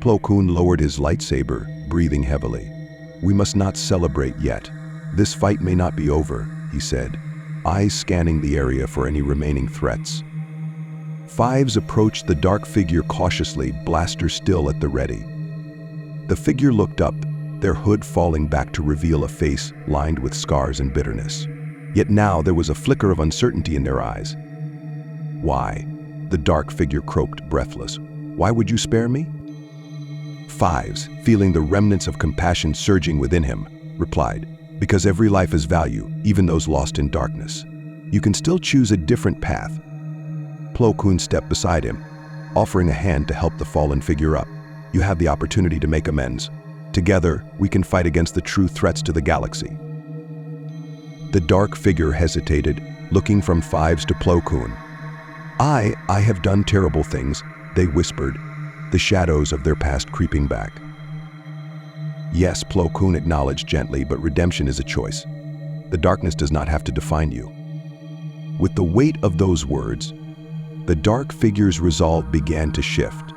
Plo Koon lowered his lightsaber, breathing heavily. "We must not celebrate yet. This fight may not be over," he said, eyes scanning the area for any remaining threats. Fives approached the dark figure cautiously, blaster still at the ready. The figure looked up, their hood falling back to reveal a face lined with scars and bitterness. Yet now there was a flicker of uncertainty in their eyes. "Why?" the dark figure croaked, breathless. "Why would you spare me?" Fives, feeling the remnants of compassion surging within him, replied, "Because every life has value, even those lost in darkness. You can still choose a different path." Plo Koon stepped beside him, offering a hand to help the fallen figure up. "You have the opportunity to make amends. Together, we can fight against the true threats to the galaxy." The dark figure hesitated, looking from Fives to Plo Koon. I have done terrible things," they whispered, the shadows of their past creeping back. "Yes," Plo Koon acknowledged gently, "but redemption is a choice. The darkness does not have to define you." With the weight of those words, the dark figure's resolve began to shift.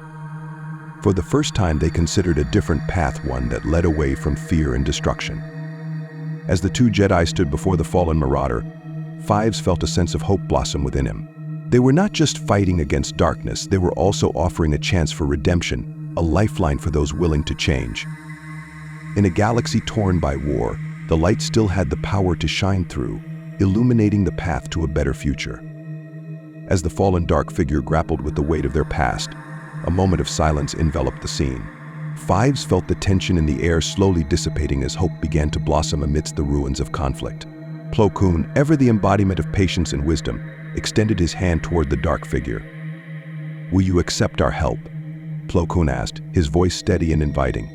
For the first time, they considered a different path, one that led away from fear and destruction. As the two Jedi stood before the fallen marauder, Fives felt a sense of hope blossom within him. They were not just fighting against darkness, they were also offering a chance for redemption, a lifeline for those willing to change. In a galaxy torn by war, the light still had the power to shine through, illuminating the path to a better future. As the fallen dark figure grappled with the weight of their past, a moment of silence enveloped the scene. Fives felt the tension in the air slowly dissipating as hope began to blossom amidst the ruins of conflict. Plo Koon, ever the embodiment of patience and wisdom, extended his hand toward the dark figure. "Will you accept our help?" Plo Koon asked, his voice steady and inviting.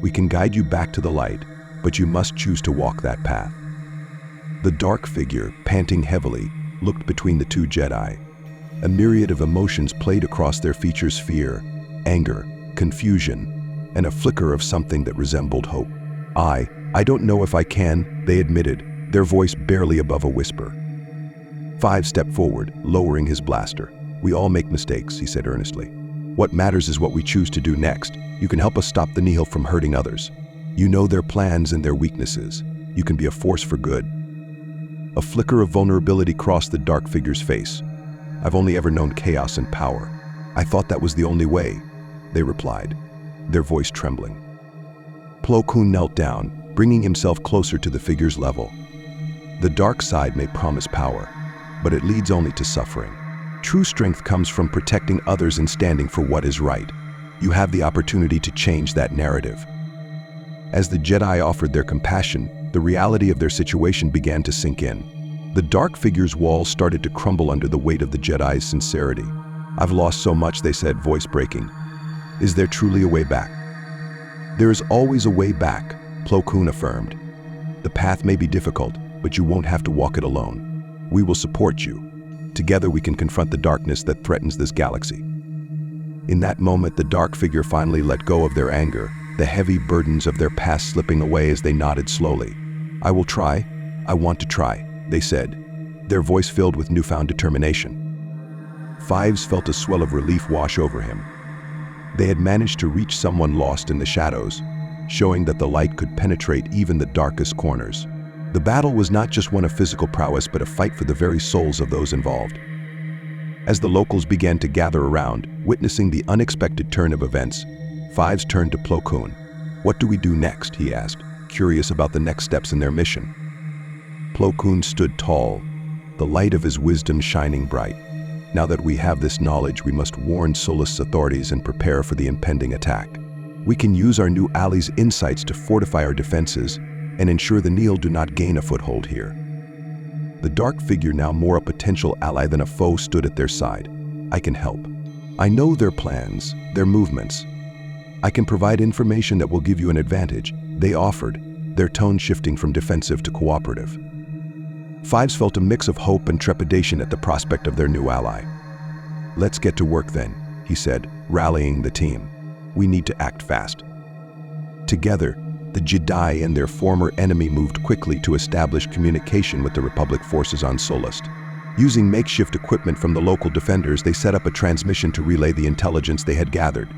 "We can guide you back to the light, but you must choose to walk that path." The dark figure, panting heavily, looked between the two Jedi. A myriad of emotions played across their features: fear, anger, confusion, and a flicker of something that resembled hope. I don't know if I can," they admitted, their voice barely above a whisper. Fives stepped forward, lowering his blaster. "We all make mistakes," he said earnestly. "What matters is what we choose to do next. You can help us stop the Nihil from hurting others. You know their plans and their weaknesses. You can be a force for good." A flicker of vulnerability crossed the dark figure's face. "I've only ever known chaos and power. I thought that was the only way," they replied, their voice trembling. Plo Koon knelt down, bringing himself closer to the figure's level. "The dark side may promise power, but it leads only to suffering. True strength comes from protecting others and standing for what is right. You have the opportunity to change that narrative." As the Jedi offered their compassion, the reality of their situation began to sink in. The dark figure's walls started to crumble under the weight of the Jedi's sincerity. "I've lost so much," they said, voice breaking. Is there truly a way back? There is always a way back, Plo Koon affirmed. The path may be difficult, but you won't have to walk it alone. We will support you. Together we can confront the darkness that threatens this galaxy. In that moment, the dark figure finally let go of their anger, the heavy burdens of their past slipping away as they nodded slowly. I will try. I want to try, they said, their voice filled with newfound determination. Fives felt a swell of relief wash over him. They had managed to reach someone lost in the shadows, showing that the light could penetrate even the darkest corners. The battle was not just one of physical prowess, but a fight for the very souls of those involved. As the locals began to gather around, witnessing the unexpected turn of events, Fives turned to Plo Koon. What do we do next, he asked, curious about the next steps in their mission. Plo Koon stood tall, the light of his wisdom shining bright. Now that we have this knowledge, we must warn Sullust's authorities and prepare for the impending attack. We can use our new allies' insights to fortify our defenses and ensure the Nihil do not gain a foothold here. The dark figure, now more a potential ally than a foe, stood at their side. I can help. I know their plans, their movements. I can provide information that will give you an advantage, they offered, their tone shifting from defensive to cooperative. Fives felt a mix of hope and trepidation at the prospect of their new ally. Let's get to work then, he said, rallying the team. We need to act fast. Together, the Jedi and their former enemy moved quickly to establish communication with the Republic forces on Sullust. Using makeshift equipment from the local defenders, they set up a transmission to relay the intelligence they had gathered.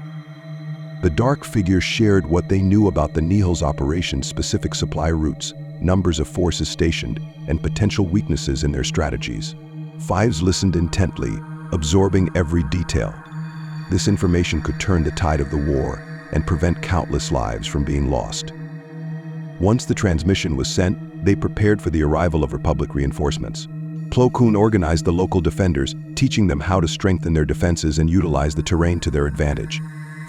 The dark figure shared what they knew about the Nihil's operations, specific supply routes, numbers of forces stationed, and potential weaknesses in their strategies. Fives listened intently, absorbing every detail. This information could turn the tide of the war and prevent countless lives from being lost. Once the transmission was sent, they prepared for the arrival of Republic reinforcements. Plo Koon organized the local defenders, teaching them how to strengthen their defenses and utilize the terrain to their advantage.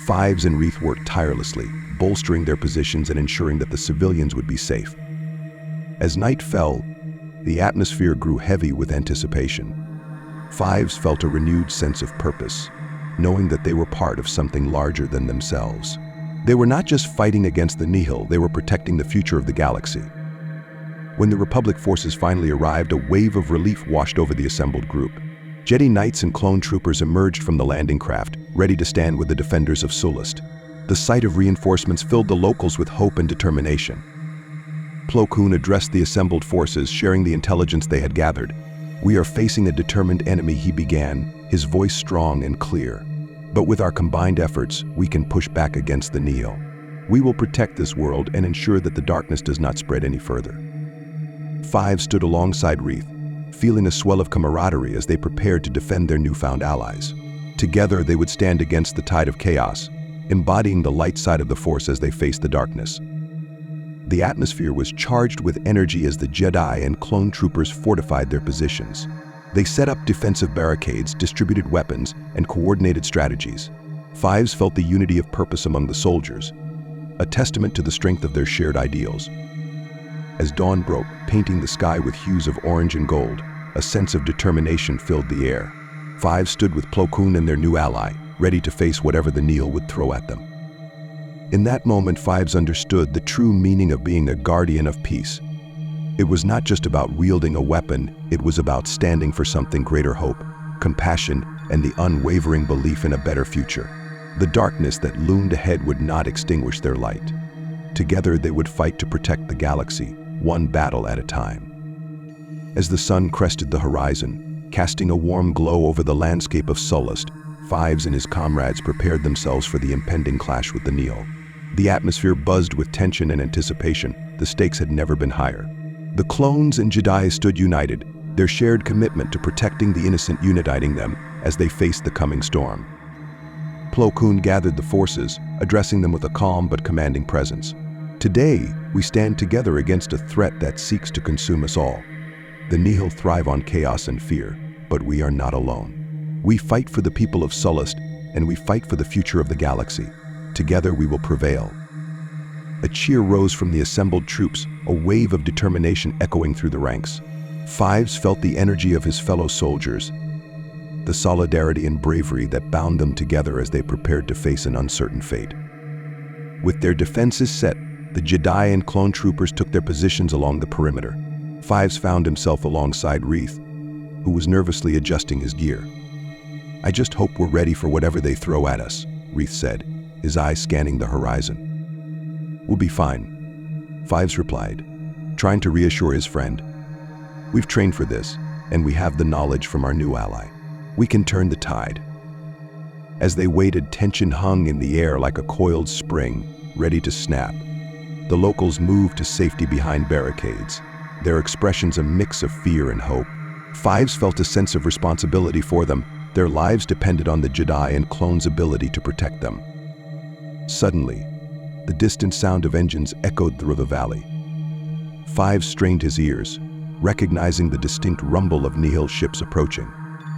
Fives and Reith worked tirelessly, bolstering their positions and ensuring that the civilians would be safe. As night fell, the atmosphere grew heavy with anticipation. Fives felt a renewed sense of purpose, knowing that they were part of something larger than themselves. They were not just fighting against the Nihil, they were protecting the future of the galaxy. When the Republic forces finally arrived, a wave of relief washed over the assembled group. Jedi Knights and clone troopers emerged from the landing craft, ready to stand with the defenders of Sullust. The sight of reinforcements filled the locals with hope and determination. Plo Koon addressed the assembled forces, sharing the intelligence they had gathered. We are facing a determined enemy, he began, his voice strong and clear. But with our combined efforts, we can push back against the Nihil. We will protect this world and ensure that the darkness does not spread any further. Fives stood alongside Reith, feeling a swell of camaraderie as they prepared to defend their newfound allies. Together, they would stand against the tide of chaos, embodying the light side of the Force as they faced the darkness. The atmosphere was charged with energy as the Jedi and clone troopers fortified their positions. They set up defensive barricades, distributed weapons, and coordinated strategies. Fives felt the unity of purpose among the soldiers, a testament to the strength of their shared ideals. As dawn broke, painting the sky with hues of orange and gold, a sense of determination filled the air. Fives stood with Plo Koon and their new ally, ready to face whatever the Nihil would throw at them. In that moment, Fives understood the true meaning of being a guardian of peace. It was not just about wielding a weapon, it was about standing for something greater: hope, compassion, and the unwavering belief in a better future. The darkness that loomed ahead would not extinguish their light. Together they would fight to protect the galaxy, one battle at a time. As the sun crested the horizon, casting a warm glow over the landscape of Sullust, Fives and his comrades prepared themselves for the impending clash with the Nihil. The atmosphere buzzed with tension and anticipation. The stakes had never been higher. The clones and Jedi stood united, their shared commitment to protecting the innocent uniting them as they faced the coming storm. Plo Koon gathered the forces, addressing them with a calm but commanding presence. Today, we stand together against a threat that seeks to consume us all. The Nihil thrive on chaos and fear, but we are not alone. We fight for the people of Sullust, and we fight for the future of the galaxy. Together we will prevail. A cheer rose from the assembled troops, a wave of determination echoing through the ranks. Fives felt the energy of his fellow soldiers. the solidarity and bravery that bound them together as they prepared to face an uncertain fate. With their defenses set, the Jedi and clone troopers took their positions along the perimeter. Fives found himself alongside Reith, who was nervously adjusting his gear. "I just hope we're ready for whatever they throw at us," Reith said, his eyes scanning the horizon. "We'll be fine," Fives replied, trying to reassure his friend. "We've trained for this, and we have the knowledge from our new ally. We can turn the tide." As they waited, tension hung in the air like a coiled spring, ready to snap. The locals moved to safety behind barricades, their expressions a mix of fear and hope. Fives felt a sense of responsibility for them. Their lives depended on the Jedi and clones' ability to protect them. Suddenly, the distant sound of engines echoed through the valley. Fives strained his ears, recognizing the distinct rumble of Nihil ships approaching.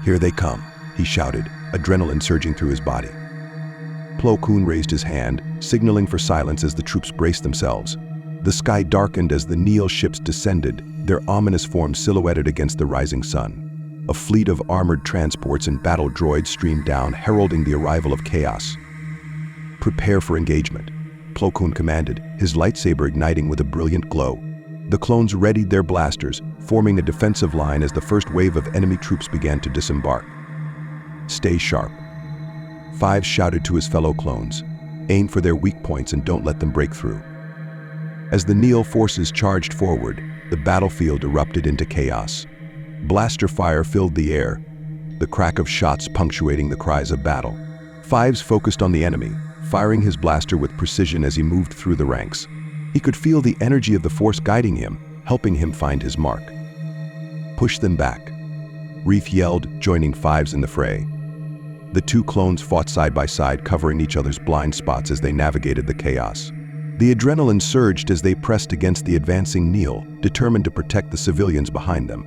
"Here they come," he shouted, adrenaline surging through his body. Plo Koon raised his hand, signaling for silence as the troops braced themselves. The sky darkened as the Nihil ships descended, their ominous forms silhouetted against the rising sun. A fleet of armored transports and battle droids streamed down, heralding the arrival of chaos. "Prepare for engagement," Plo Koon commanded, his lightsaber igniting with a brilliant glow. The clones readied their blasters, forming a defensive line as the first wave of enemy troops began to disembark. "Stay sharp," Fives shouted to his fellow clones. "Aim for their weak points and don't let them break through." As the Nihil forces charged forward, the battlefield erupted into chaos. Blaster fire filled the air, the crack of shots punctuating the cries of battle. Fives focused on the enemy, firing his blaster with precision as he moved through the ranks. He could feel the energy of the Force guiding him, helping him find his mark. "Push them back," Reith yelled, joining Fives in the fray. The two clones fought side by side, covering each other's blind spots as they navigated the chaos. The adrenaline surged as they pressed against the advancing Nihil, determined to protect the civilians behind them.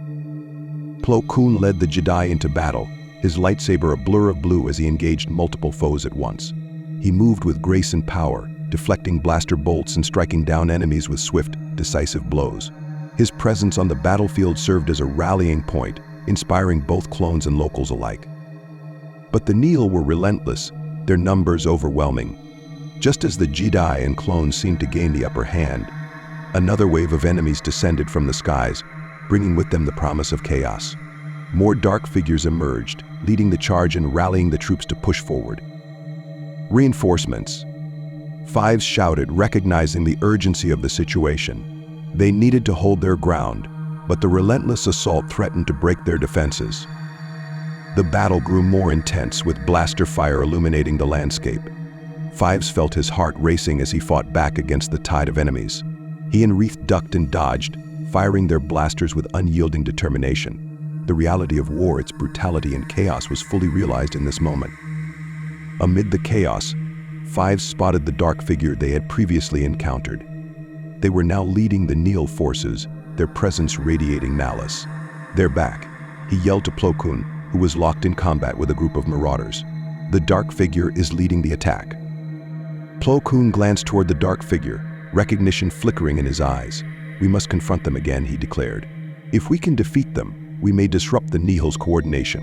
Plo Koon led the Jedi into battle, his lightsaber a blur of blue as he engaged multiple foes at once. He moved with grace and power, deflecting blaster bolts and striking down enemies with swift, decisive blows. His presence on the battlefield served as a rallying point, inspiring both clones and locals alike. But the Nihil were relentless, their numbers overwhelming. Just as the Jedi and clones seemed to gain the upper hand, another wave of enemies descended from the skies, bringing with them the promise of chaos. More dark figures emerged, leading the charge and rallying the troops to push forward. "Reinforcements," Fives shouted, recognizing the urgency of the situation. They needed to hold their ground, but the relentless assault threatened to break their defenses. The battle grew more intense, with blaster fire illuminating the landscape. Fives felt his heart racing as he fought back against the tide of enemies. He and Reith ducked and dodged, firing their blasters with unyielding determination. The reality of war, its brutality and chaos, was fully realized in this moment. Amid the chaos, Fives spotted the dark figure they had previously encountered. They were now leading the Nihil forces, their presence radiating malice. "They're back," he yelled to Plo Koon, who was locked in combat with a group of marauders. "The dark figure is leading the attack." Plo Koon glanced toward the dark figure, recognition flickering in his eyes. "We must confront them again," he declared. "If we can defeat them, we may disrupt the Nihil's coordination."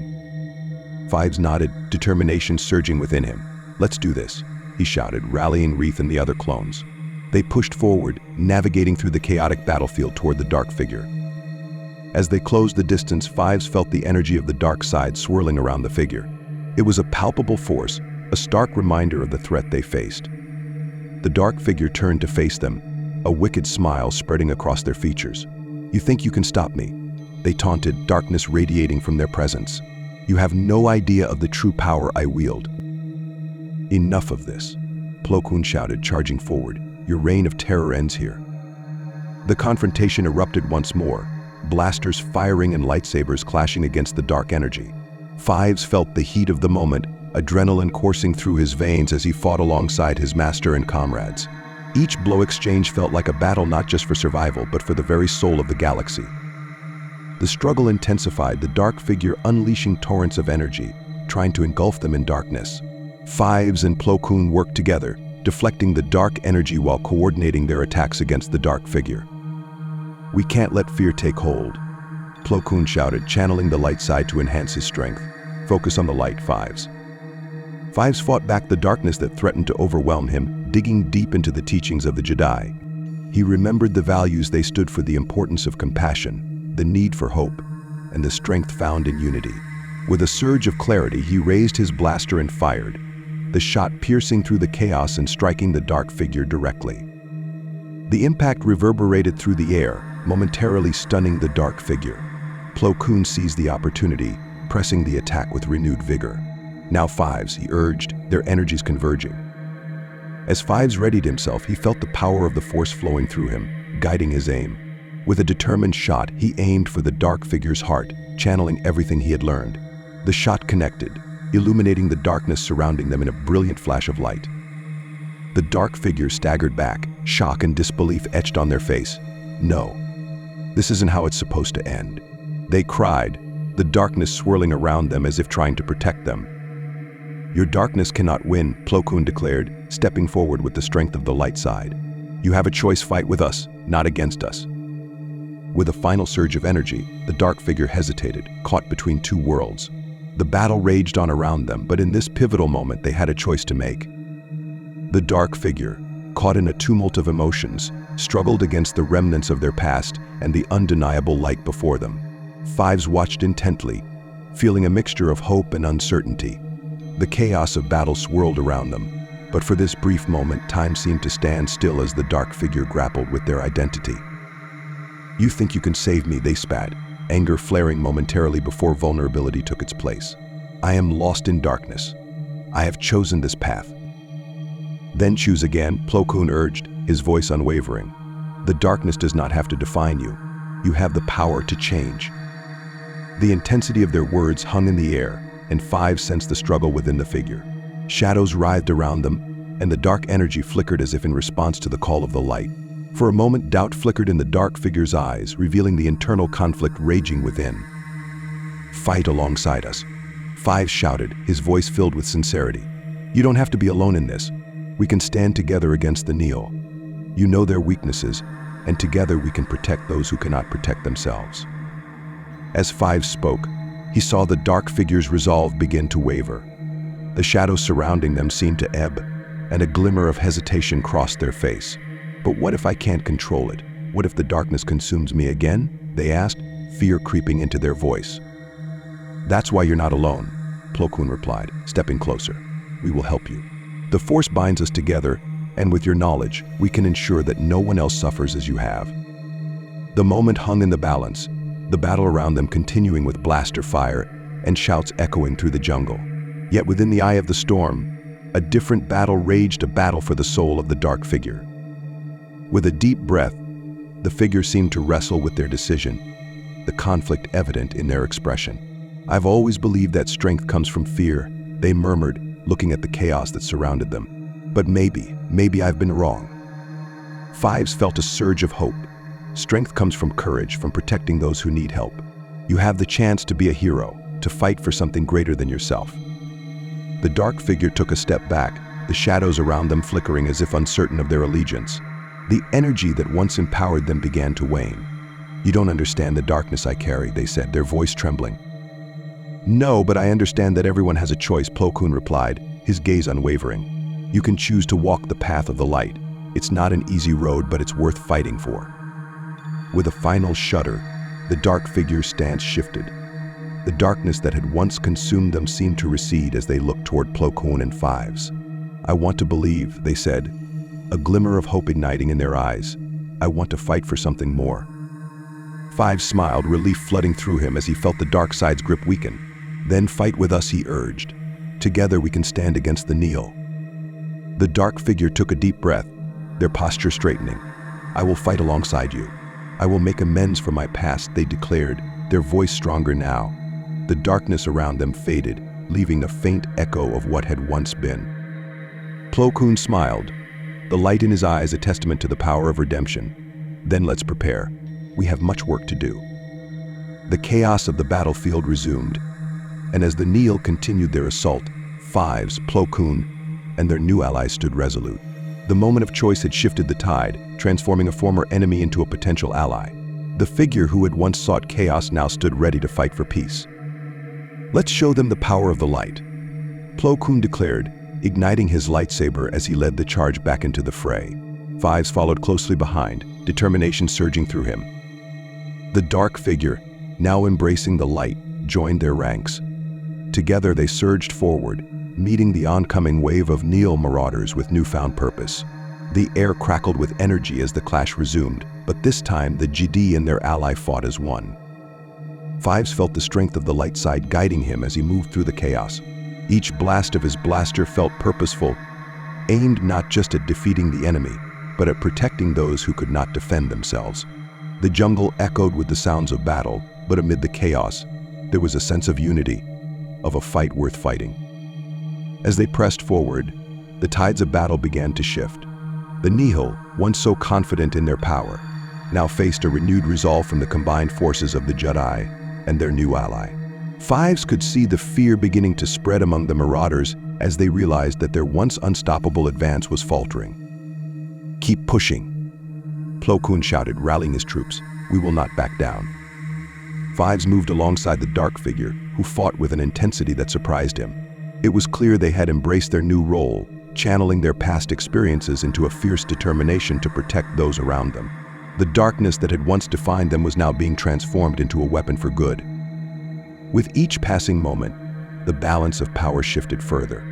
Fives nodded, determination surging within him. "Let's do this," he shouted, rallying Reith and the other clones. They pushed forward, navigating through the chaotic battlefield toward the dark figure. As they closed the distance, Fives felt the energy of the dark side swirling around the figure. It was a palpable force, a stark reminder of the threat they faced. The dark figure turned to face them, a wicked smile spreading across their features. "You think you can stop me?" they taunted, darkness radiating from their presence. "You have no idea of the true power I wield." "Enough of this," Plo Koon shouted, charging forward. "Your reign of terror ends here." The confrontation erupted once more, blasters firing and lightsabers clashing against the dark energy. Fives felt the heat of the moment, adrenaline coursing through his veins as he fought alongside his master and comrades. Each blow exchange felt like a battle not just for survival, but for the very soul of the galaxy. The struggle intensified, the dark figure unleashing torrents of energy, trying to engulf them in darkness. Fives and Plo Koon worked together, deflecting the dark energy while coordinating their attacks against the dark figure. "We can't let fear take hold," Plo Koon shouted, channeling the light side to enhance his strength. Focus on the light, Fives. Fives fought back the darkness that threatened to overwhelm him, digging deep into the teachings of the Jedi. He remembered the values they stood for: the importance of compassion, the need for hope, and the strength found in unity. With a surge of clarity, he raised his blaster and fired, the shot piercing through the chaos and striking the dark figure directly. The impact reverberated through the air, momentarily stunning the dark figure. Plo Koon seized the opportunity, pressing the attack with renewed vigor. "Now, Fives," he urged, their energies converging. As Fives readied himself, he felt the power of the Force flowing through him, guiding his aim. With a determined shot, he aimed for the dark figure's heart, channeling everything he had learned. The shot connected, illuminating the darkness surrounding them in a brilliant flash of light. The dark figure staggered back, shock and disbelief etched on their face. "No, this isn't how it's supposed to end," they cried, the darkness swirling around them as if trying to protect them. "Your darkness cannot win," Plo Koon declared, stepping forward with the strength of the light side. "You have a choice: fight with us, not against us." With a final surge of energy, the dark figure hesitated, caught between two worlds. The battle raged on around them, but in this pivotal moment they had a choice to make. The dark figure, caught in a tumult of emotions, struggled against the remnants of their past and the undeniable light before them. Fives watched intently, feeling a mixture of hope and uncertainty. The chaos of battle swirled around them, but for this brief moment, time seemed to stand still as the dark figure grappled with their identity. "You think you can save me," they spat, anger flaring momentarily before vulnerability took its place. "I am lost in darkness. I have chosen this path." "Then choose again," Plo Koon urged, his voice unwavering. "The darkness does not have to define you. You have the power to change." The intensity of their words hung in the air, and Fives sensed the struggle within the figure. Shadows writhed around them, and the dark energy flickered as if in response to the call of the light. For a moment, doubt flickered in the dark figure's eyes, revealing the internal conflict raging within. "Fight alongside us," Fives shouted, his voice filled with sincerity. "You don't have to be alone in this. We can stand together against the Neo. You know their weaknesses, and together we can protect those who cannot protect themselves." As Fives spoke, he saw the dark figure's resolve begin to waver. The shadows surrounding them seemed to ebb, and a glimmer of hesitation crossed their face. "But what if I can't control it? What if the darkness consumes me again?" they asked, fear creeping into their voice. "That's why you're not alone," Plo Koon replied, stepping closer. "We will help you. The Force binds us together, and with your knowledge, we can ensure that no one else suffers as you have." The moment hung in the balance, the battle around them continuing with blaster fire and shouts echoing through the jungle. Yet within the eye of the storm, a different battle raged, a battle for the soul of the dark figure. With a deep breath, the figure seemed to wrestle with their decision, the conflict evident in their expression. "I've always believed that strength comes from fear," they murmured, looking at the chaos that surrounded them. "But maybe I've been wrong." Fives felt a surge of hope. Strength comes from courage, from protecting those who need help. You have the chance to be a hero, to fight for something greater than yourself. The dark figure took a step back, the shadows around them flickering as if uncertain of their allegiance. The energy that once empowered them began to wane. "You don't understand the darkness I carry," they said, their voice trembling. "No, but I understand that everyone has a choice," Plo Koon replied, his gaze unwavering. "You can choose to walk the path of the light. It's not an easy road, but it's worth fighting for." With a final shudder, the dark figure's stance shifted. The darkness that had once consumed them seemed to recede as they looked toward Plo Koon and Fives. "I want to believe," they said, a glimmer of hope igniting in their eyes. "I want to fight for something more." Fives smiled, relief flooding through him as he felt the dark side's grip weaken. "Then fight with us," he urged. "Together we can stand against the Neo." The dark figure took a deep breath, their posture straightening. "I will fight alongside you. I will make amends for my past," they declared, their voice stronger now. The darkness around them faded, leaving a faint echo of what had once been. Plo Koon smiled, the light in his eyes a testament to the power of redemption. "Then let's prepare. We have much work to do." The chaos of the battlefield resumed, and as the Neo continued their assault, Fives, Plo Koon, and their new allies stood resolute. The moment of choice had shifted the tide, transforming a former enemy into a potential ally. The figure who had once sought chaos now stood ready to fight for peace. Let's show them the power of the light, Plo Koon declared, igniting his lightsaber as he led the charge back into the fray. Fives followed closely behind, determination surging through him. The dark figure, now embracing the light, joined their ranks. Together they surged forward, meeting the oncoming wave of Nihil marauders with newfound purpose. The air crackled with energy as the clash resumed, but this time the Jedi and their ally fought as one. Fives felt the strength of the light side guiding him as he moved through the chaos. Each blast of his blaster felt purposeful, aimed not just at defeating the enemy, but at protecting those who could not defend themselves. The jungle echoed with the sounds of battle, but amid the chaos, there was a sense of unity, of a fight worth fighting. As they pressed forward, the tides of battle began to shift. The Nihil, once so confident in their power, now faced a renewed resolve from the combined forces of the Jedi and their new ally. Fives could see the fear beginning to spread among the marauders as they realized that their once unstoppable advance was faltering. "Keep pushing," Plo Koon shouted, rallying his troops. "We will not back down." Fives moved alongside the dark figure, who fought with an intensity that surprised him. It was clear they had embraced their new role, channeling their past experiences into a fierce determination to protect those around them. The darkness that had once defined them was now being transformed into a weapon for good. With each passing moment, the balance of power shifted further.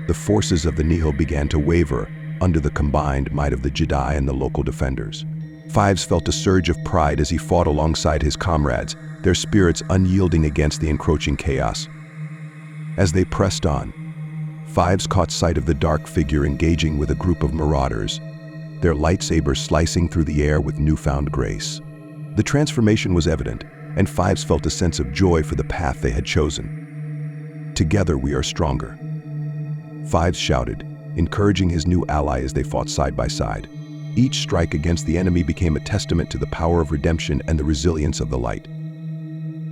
The forces of the Nihil began to waver under the combined might of the Jedi and the local defenders. Fives felt a surge of pride as he fought alongside his comrades, their spirits unyielding against the encroaching chaos. As they pressed on, Fives caught sight of the dark figure engaging with a group of marauders, their lightsabers slicing through the air with newfound grace. The transformation was evident, and Fives felt a sense of joy for the path they had chosen. "Together we are stronger," Fives shouted, encouraging his new ally as they fought side by side. Each strike against the enemy became a testament to the power of redemption and the resilience of the light.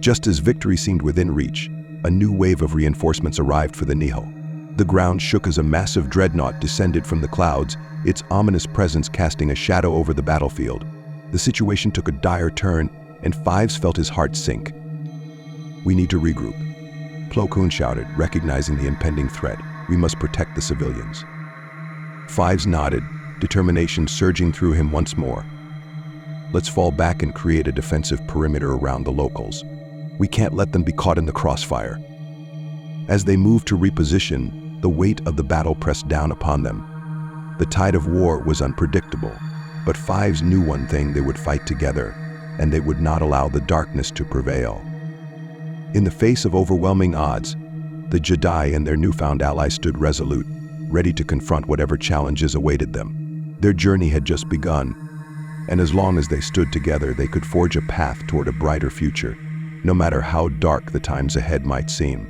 Just as victory seemed within reach, a new wave of reinforcements arrived for the Nihil. The ground shook as a massive dreadnought descended from the clouds, its ominous presence casting a shadow over the battlefield. The situation took a dire turn, and Fives felt his heart sink. "We need to regroup," Plo Koon shouted, recognizing the impending threat. "We must protect the civilians." Fives nodded, determination surging through him once more. "Let's fall back and create a defensive perimeter around the locals. We can't let them be caught in the crossfire." As they moved to reposition, the weight of the battle pressed down upon them. The tide of war was unpredictable, but Fives knew one thing: they would fight together, and they would not allow the darkness to prevail. In the face of overwhelming odds, the Jedi and their newfound ally stood resolute, ready to confront whatever challenges awaited them. Their journey had just begun, and as long as they stood together, they could forge a path toward a brighter future, no matter how dark the times ahead might seem.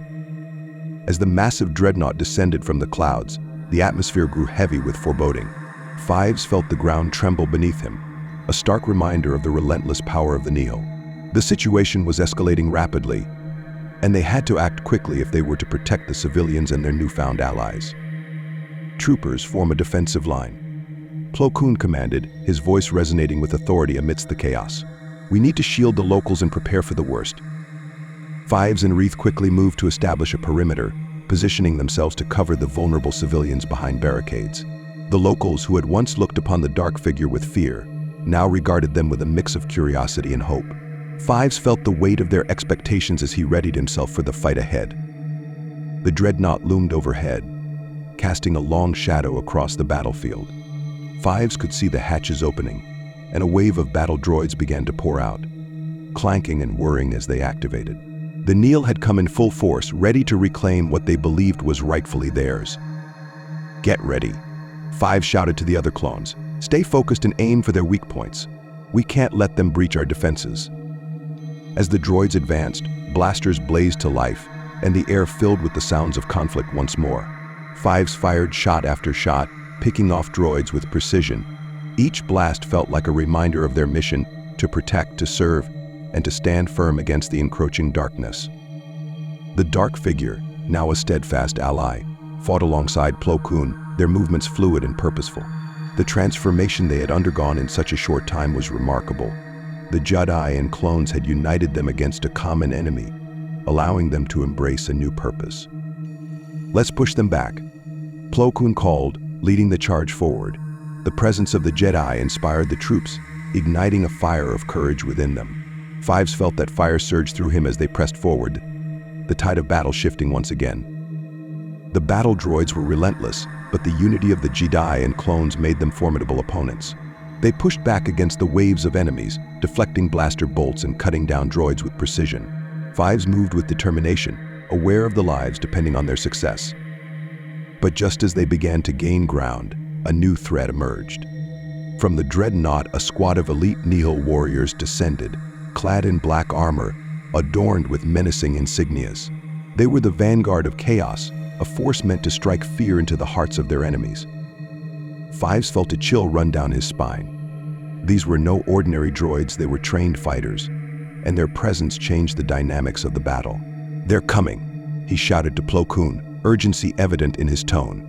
As the massive dreadnought descended from the clouds, the atmosphere grew heavy with foreboding. Fives felt the ground tremble beneath him, a stark reminder of the relentless power of the Nihil. The situation was escalating rapidly, and they had to act quickly if they were to protect the civilians and their newfound allies. "Troopers, form a defensive line," Plo Koon commanded, his voice resonating with authority amidst the chaos. "We need to shield the locals and prepare for the worst." Fives and Wreath quickly moved to establish a perimeter, positioning themselves to cover the vulnerable civilians behind barricades. The locals, who had once looked upon the dark figure with fear, now regarded them with a mix of curiosity and hope. Fives felt the weight of their expectations as he readied himself for the fight ahead. The dreadnought loomed overhead, casting a long shadow across the battlefield. Fives could see the hatches opening, and a wave of battle droids began to pour out, clanking and whirring as they activated. The Nihil had come in full force, ready to reclaim what they believed was rightfully theirs. "Get ready," Fives shouted to the other clones. "Stay focused and aim for their weak points. We can't let them breach our defenses." As the droids advanced, blasters blazed to life, and the air filled with the sounds of conflict once more. Fives fired shot after shot, picking off droids with precision. Each blast felt like a reminder of their mission: to protect, to serve, and to stand firm against the encroaching darkness. The dark figure, now a steadfast ally, fought alongside Plo Koon, their movements fluid and purposeful. The transformation they had undergone in such a short time was remarkable. The Jedi and clones had united them against a common enemy, allowing them to embrace a new purpose. "Let's push them back," Plo Koon called, leading the charge forward. The presence of the Jedi inspired the troops, igniting a fire of courage within them. Fives felt that fire surge through him as they pressed forward, the tide of battle shifting once again. The battle droids were relentless, but the unity of the Jedi and clones made them formidable opponents. They pushed back against the waves of enemies, deflecting blaster bolts and cutting down droids with precision. Fives moved with determination, aware of the lives depending on their success. But just as they began to gain ground, a new threat emerged. From the dreadnought, a squad of elite Nihil warriors descended, clad in black armor, adorned with menacing insignias. They were the vanguard of chaos, a force meant to strike fear into the hearts of their enemies. Fives felt a chill run down his spine. These were no ordinary droids, they were trained fighters, and their presence changed the dynamics of the battle. "They're coming," he shouted to Plo Koon, urgency evident in his tone.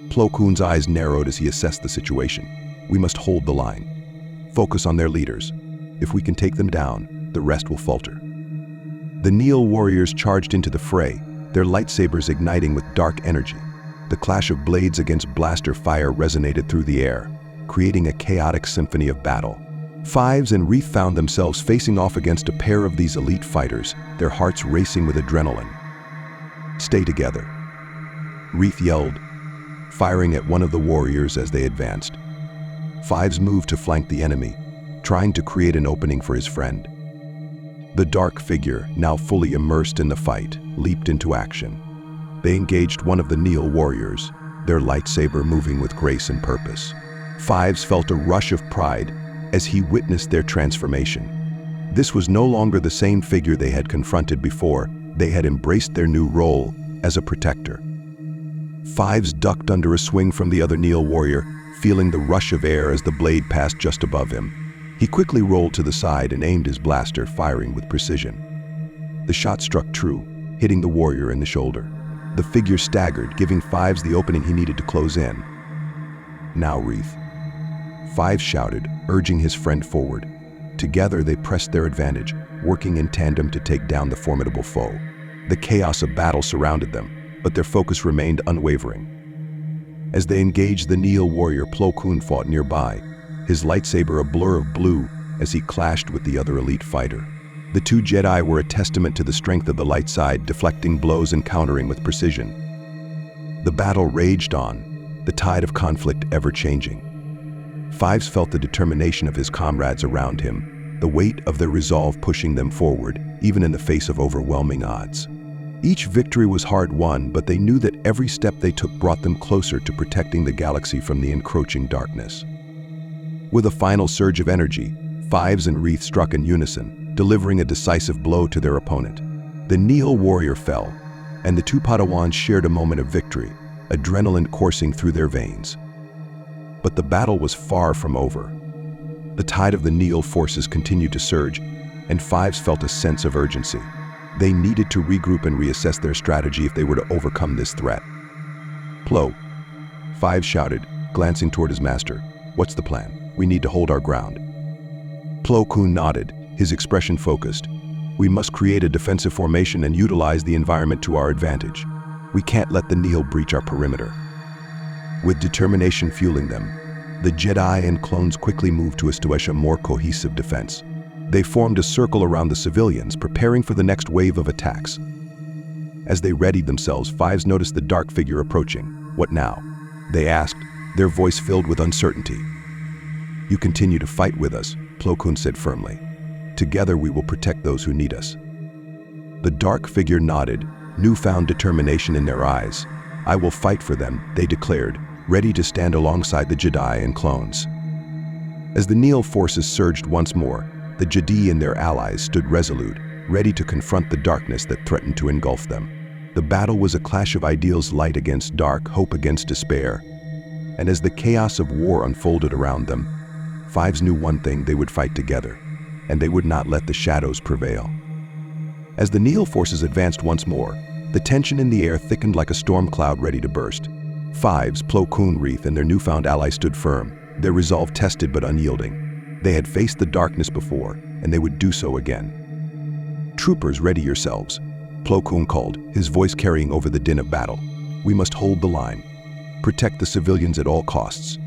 Plo Koon's eyes narrowed as he assessed the situation. "We must hold the line. Focus on their leaders. If we can take them down, the rest will falter." The Nihil warriors charged into the fray, their lightsabers igniting with dark energy. The clash of blades against blaster fire resonated through the air, creating a chaotic symphony of battle. Fives and Reeth found themselves facing off against a pair of these elite fighters, their hearts racing with adrenaline. "Stay together," Reeth yelled, firing at one of the warriors as they advanced. Fives moved to flank the enemy, trying to create an opening for his friend. The dark figure, now fully immersed in the fight, leaped into action. They engaged one of the Nihil warriors, their lightsaber moving with grace and purpose. Fives felt a rush of pride as he witnessed their transformation. This was no longer the same figure they had confronted before. They had embraced their new role as a protector. Fives ducked under a swing from the other Nihil warrior, feeling the rush of air as the blade passed just above him. He quickly rolled to the side and aimed his blaster, firing with precision. The shot struck true, hitting the warrior in the shoulder. The figure staggered, giving Fives the opening he needed to close in. "Now, Reeth," Fives shouted, urging his friend forward. Together they pressed their advantage, working in tandem to take down the formidable foe. The chaos of battle surrounded them, but their focus remained unwavering. As they engaged the Nihil warrior, Plo Koon fought nearby, his lightsaber a blur of blue as he clashed with the other elite fighter. The two Jedi were a testament to the strength of the light side, deflecting blows and countering with precision. The battle raged on, the tide of conflict ever changing. Fives felt the determination of his comrades around him, the weight of their resolve pushing them forward, even in the face of overwhelming odds. Each victory was hard won, but they knew that every step they took brought them closer to protecting the galaxy from the encroaching darkness. With a final surge of energy, Fives and Reeth struck in unison, delivering a decisive blow to their opponent. The Nihil warrior fell, and the two Padawans shared a moment of victory, adrenaline coursing through their veins. But the battle was far from over. The tide of the Nihil forces continued to surge, and Fives felt a sense of urgency. They needed to regroup and reassess their strategy if they were to overcome this threat. "Plo," Fives shouted, glancing toward his master. "What's the plan? We need to hold our ground." Plo Koon nodded, his expression focused. "We must create a defensive formation and utilize the environment to our advantage. We can't let the Nihil breach our perimeter." With determination fueling them, the Jedi and clones quickly moved to establish a more cohesive defense. They formed a circle around the civilians, preparing for the next wave of attacks. As they readied themselves, Fives noticed the dark figure approaching. "What now?" they asked, their voice filled with uncertainty. "You continue to fight with us," Plo Koon said firmly. "Together we will protect those who need us." The dark figure nodded, newfound determination in their eyes. "I will fight for them," they declared, ready to stand alongside the Jedi and clones. As the Nihil forces surged once more, the Jedi and their allies stood resolute, ready to confront the darkness that threatened to engulf them. The battle was a clash of ideals, light against dark, hope against despair. And as the chaos of war unfolded around them, Fives knew one thing: they would fight together, and they would not let the shadows prevail. As the Nihil forces advanced once more, the tension in the air thickened like a storm cloud ready to burst. Fives, Plo Koon, Reeth, and their newfound ally stood firm, their resolve tested but unyielding. They had faced the darkness before, and they would do so again. "Troopers, ready yourselves," Plo Koon called, his voice carrying over the din of battle. "We must hold the line. Protect the civilians at all costs."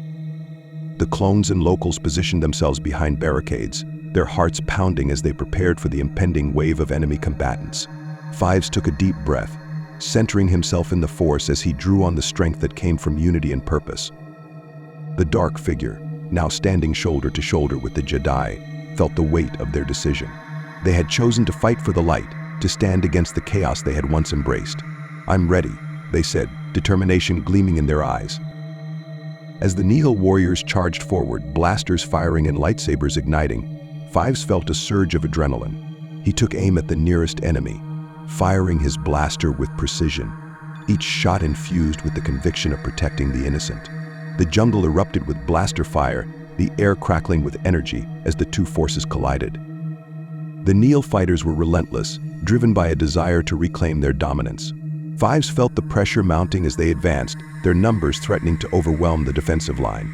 The clones and locals positioned themselves behind barricades, their hearts pounding as they prepared for the impending wave of enemy combatants. Fives took a deep breath, centering himself in the Force as he drew on the strength that came from unity and purpose. The dark figure, now standing shoulder to shoulder with the Jedi, felt the weight of their decision. They had chosen to fight for the light, to stand against the chaos they had once embraced. "I'm ready," they said, determination gleaming in their eyes. As the Nihil warriors charged forward, blasters firing and lightsabers igniting, Fives felt a surge of adrenaline. He took aim at the nearest enemy, firing his blaster with precision, each shot infused with the conviction of protecting the innocent. The jungle erupted with blaster fire, the air crackling with energy as the two forces collided. The Nihil fighters were relentless, driven by a desire to reclaim their dominance. Fives felt the pressure mounting as they advanced, their numbers threatening to overwhelm the defensive line.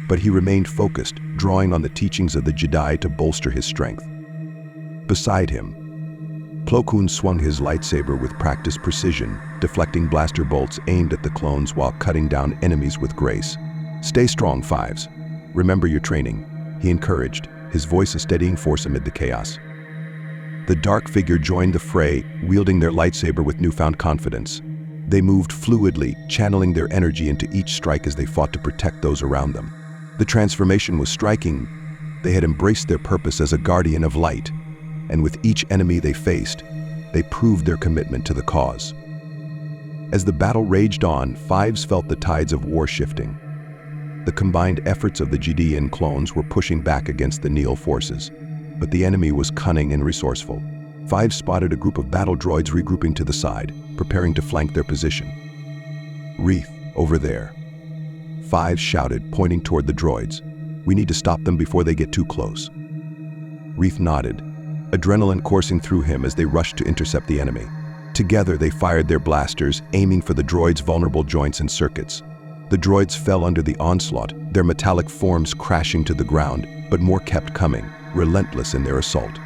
But he remained focused, drawing on the teachings of the Jedi to bolster his strength. Beside him, Plo Koon swung his lightsaber with practiced precision, deflecting blaster bolts aimed at the clones while cutting down enemies with grace. "Stay strong, Fives. Remember your training," he encouraged, his voice a steadying force amid the chaos. The dark figure joined the fray, wielding their lightsaber with newfound confidence. They moved fluidly, channeling their energy into each strike as they fought to protect those around them. The transformation was striking. They had embraced their purpose as a guardian of light, and with each enemy they faced, they proved their commitment to the cause. As the battle raged on, Fives felt the tides of war shifting. The combined efforts of the Judean clones were pushing back against the Nihil forces, but the enemy was cunning and resourceful. Fives spotted a group of battle droids regrouping to the side, preparing to flank their position. "Reeth, over there," Fives shouted, pointing toward the droids. "We need to stop them before they get too close." Reeth nodded, adrenaline coursing through him as they rushed to intercept the enemy. Together they fired their blasters, aiming for the droids' vulnerable joints and circuits. The droids fell under the onslaught, their metallic forms crashing to the ground, but more kept coming, relentless in their assault.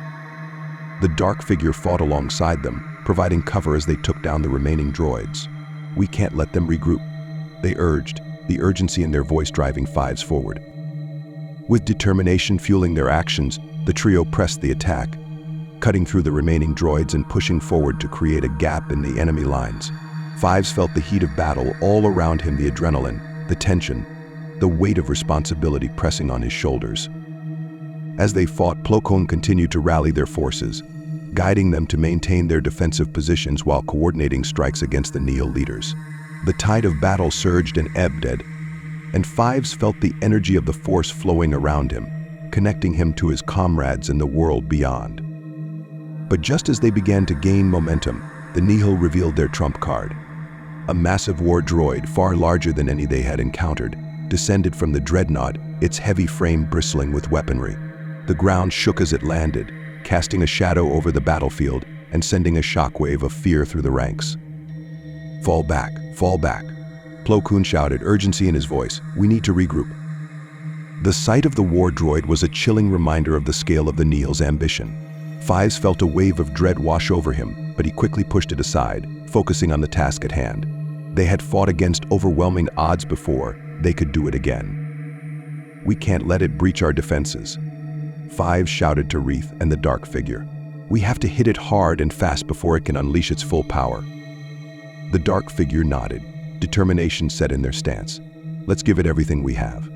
The dark figure fought alongside them, providing cover as they took down the remaining droids. "We can't let them regroup," they urged, the urgency in their voice driving Fives forward. With determination fueling their actions, the trio pressed the attack, cutting through the remaining droids and pushing forward to create a gap in the enemy lines. Fives felt the heat of battle all around him, the adrenaline, the tension, the weight of responsibility pressing on his shoulders. As they fought, Plo Koon continued to rally their forces, guiding them to maintain their defensive positions while coordinating strikes against the Nihil leaders. The tide of battle surged and ebbed, and Fives felt the energy of the Force flowing around him, connecting him to his comrades in the world beyond. But just as they began to gain momentum, the Nihil revealed their trump card. A massive war droid, far larger than any they had encountered, descended from the dreadnought, its heavy frame bristling with weaponry. The ground shook as it landed, casting a shadow over the battlefield and sending a shockwave of fear through the ranks. "Fall back, fall back," Plo Koon shouted, urgency in his voice. "We need to regroup." The sight of the war droid was a chilling reminder of the scale of the Nihil's ambition. Fives felt a wave of dread wash over him, but he quickly pushed it aside, focusing on the task at hand. They had fought against overwhelming odds before. They could do it again. "We can't let it breach our defenses," Fives shouted to Reeth and the dark figure. "We have to hit it hard and fast before it can unleash its full power." The dark figure nodded, determination set in their stance. "Let's give it everything we have."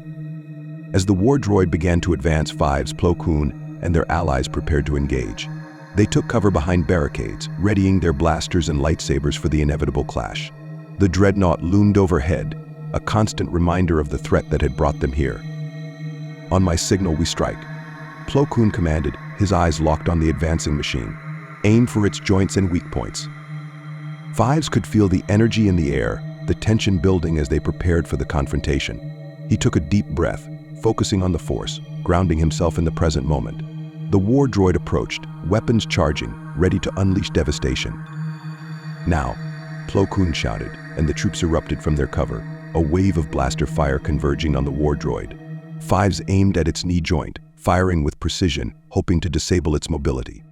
As the war droid began to advance, Fives, Plo Koon, and their allies prepared to engage. They took cover behind barricades, readying their blasters and lightsabers for the inevitable clash. The dreadnought loomed overhead, a constant reminder of the threat that had brought them here. "On my signal, we strike," Plo Koon commanded, his eyes locked on the advancing machine. "Aim for its joints and weak points." Fives could feel the energy in the air, the tension building as they prepared for the confrontation. He took a deep breath, focusing on the Force, grounding himself in the present moment. The war droid approached, weapons charging, ready to unleash devastation. "Now," Plo Koon shouted, and the troops erupted from their cover, a wave of blaster fire converging on the war droid. Fives aimed at its knee joint, firing with precision, hoping to disable its mobility.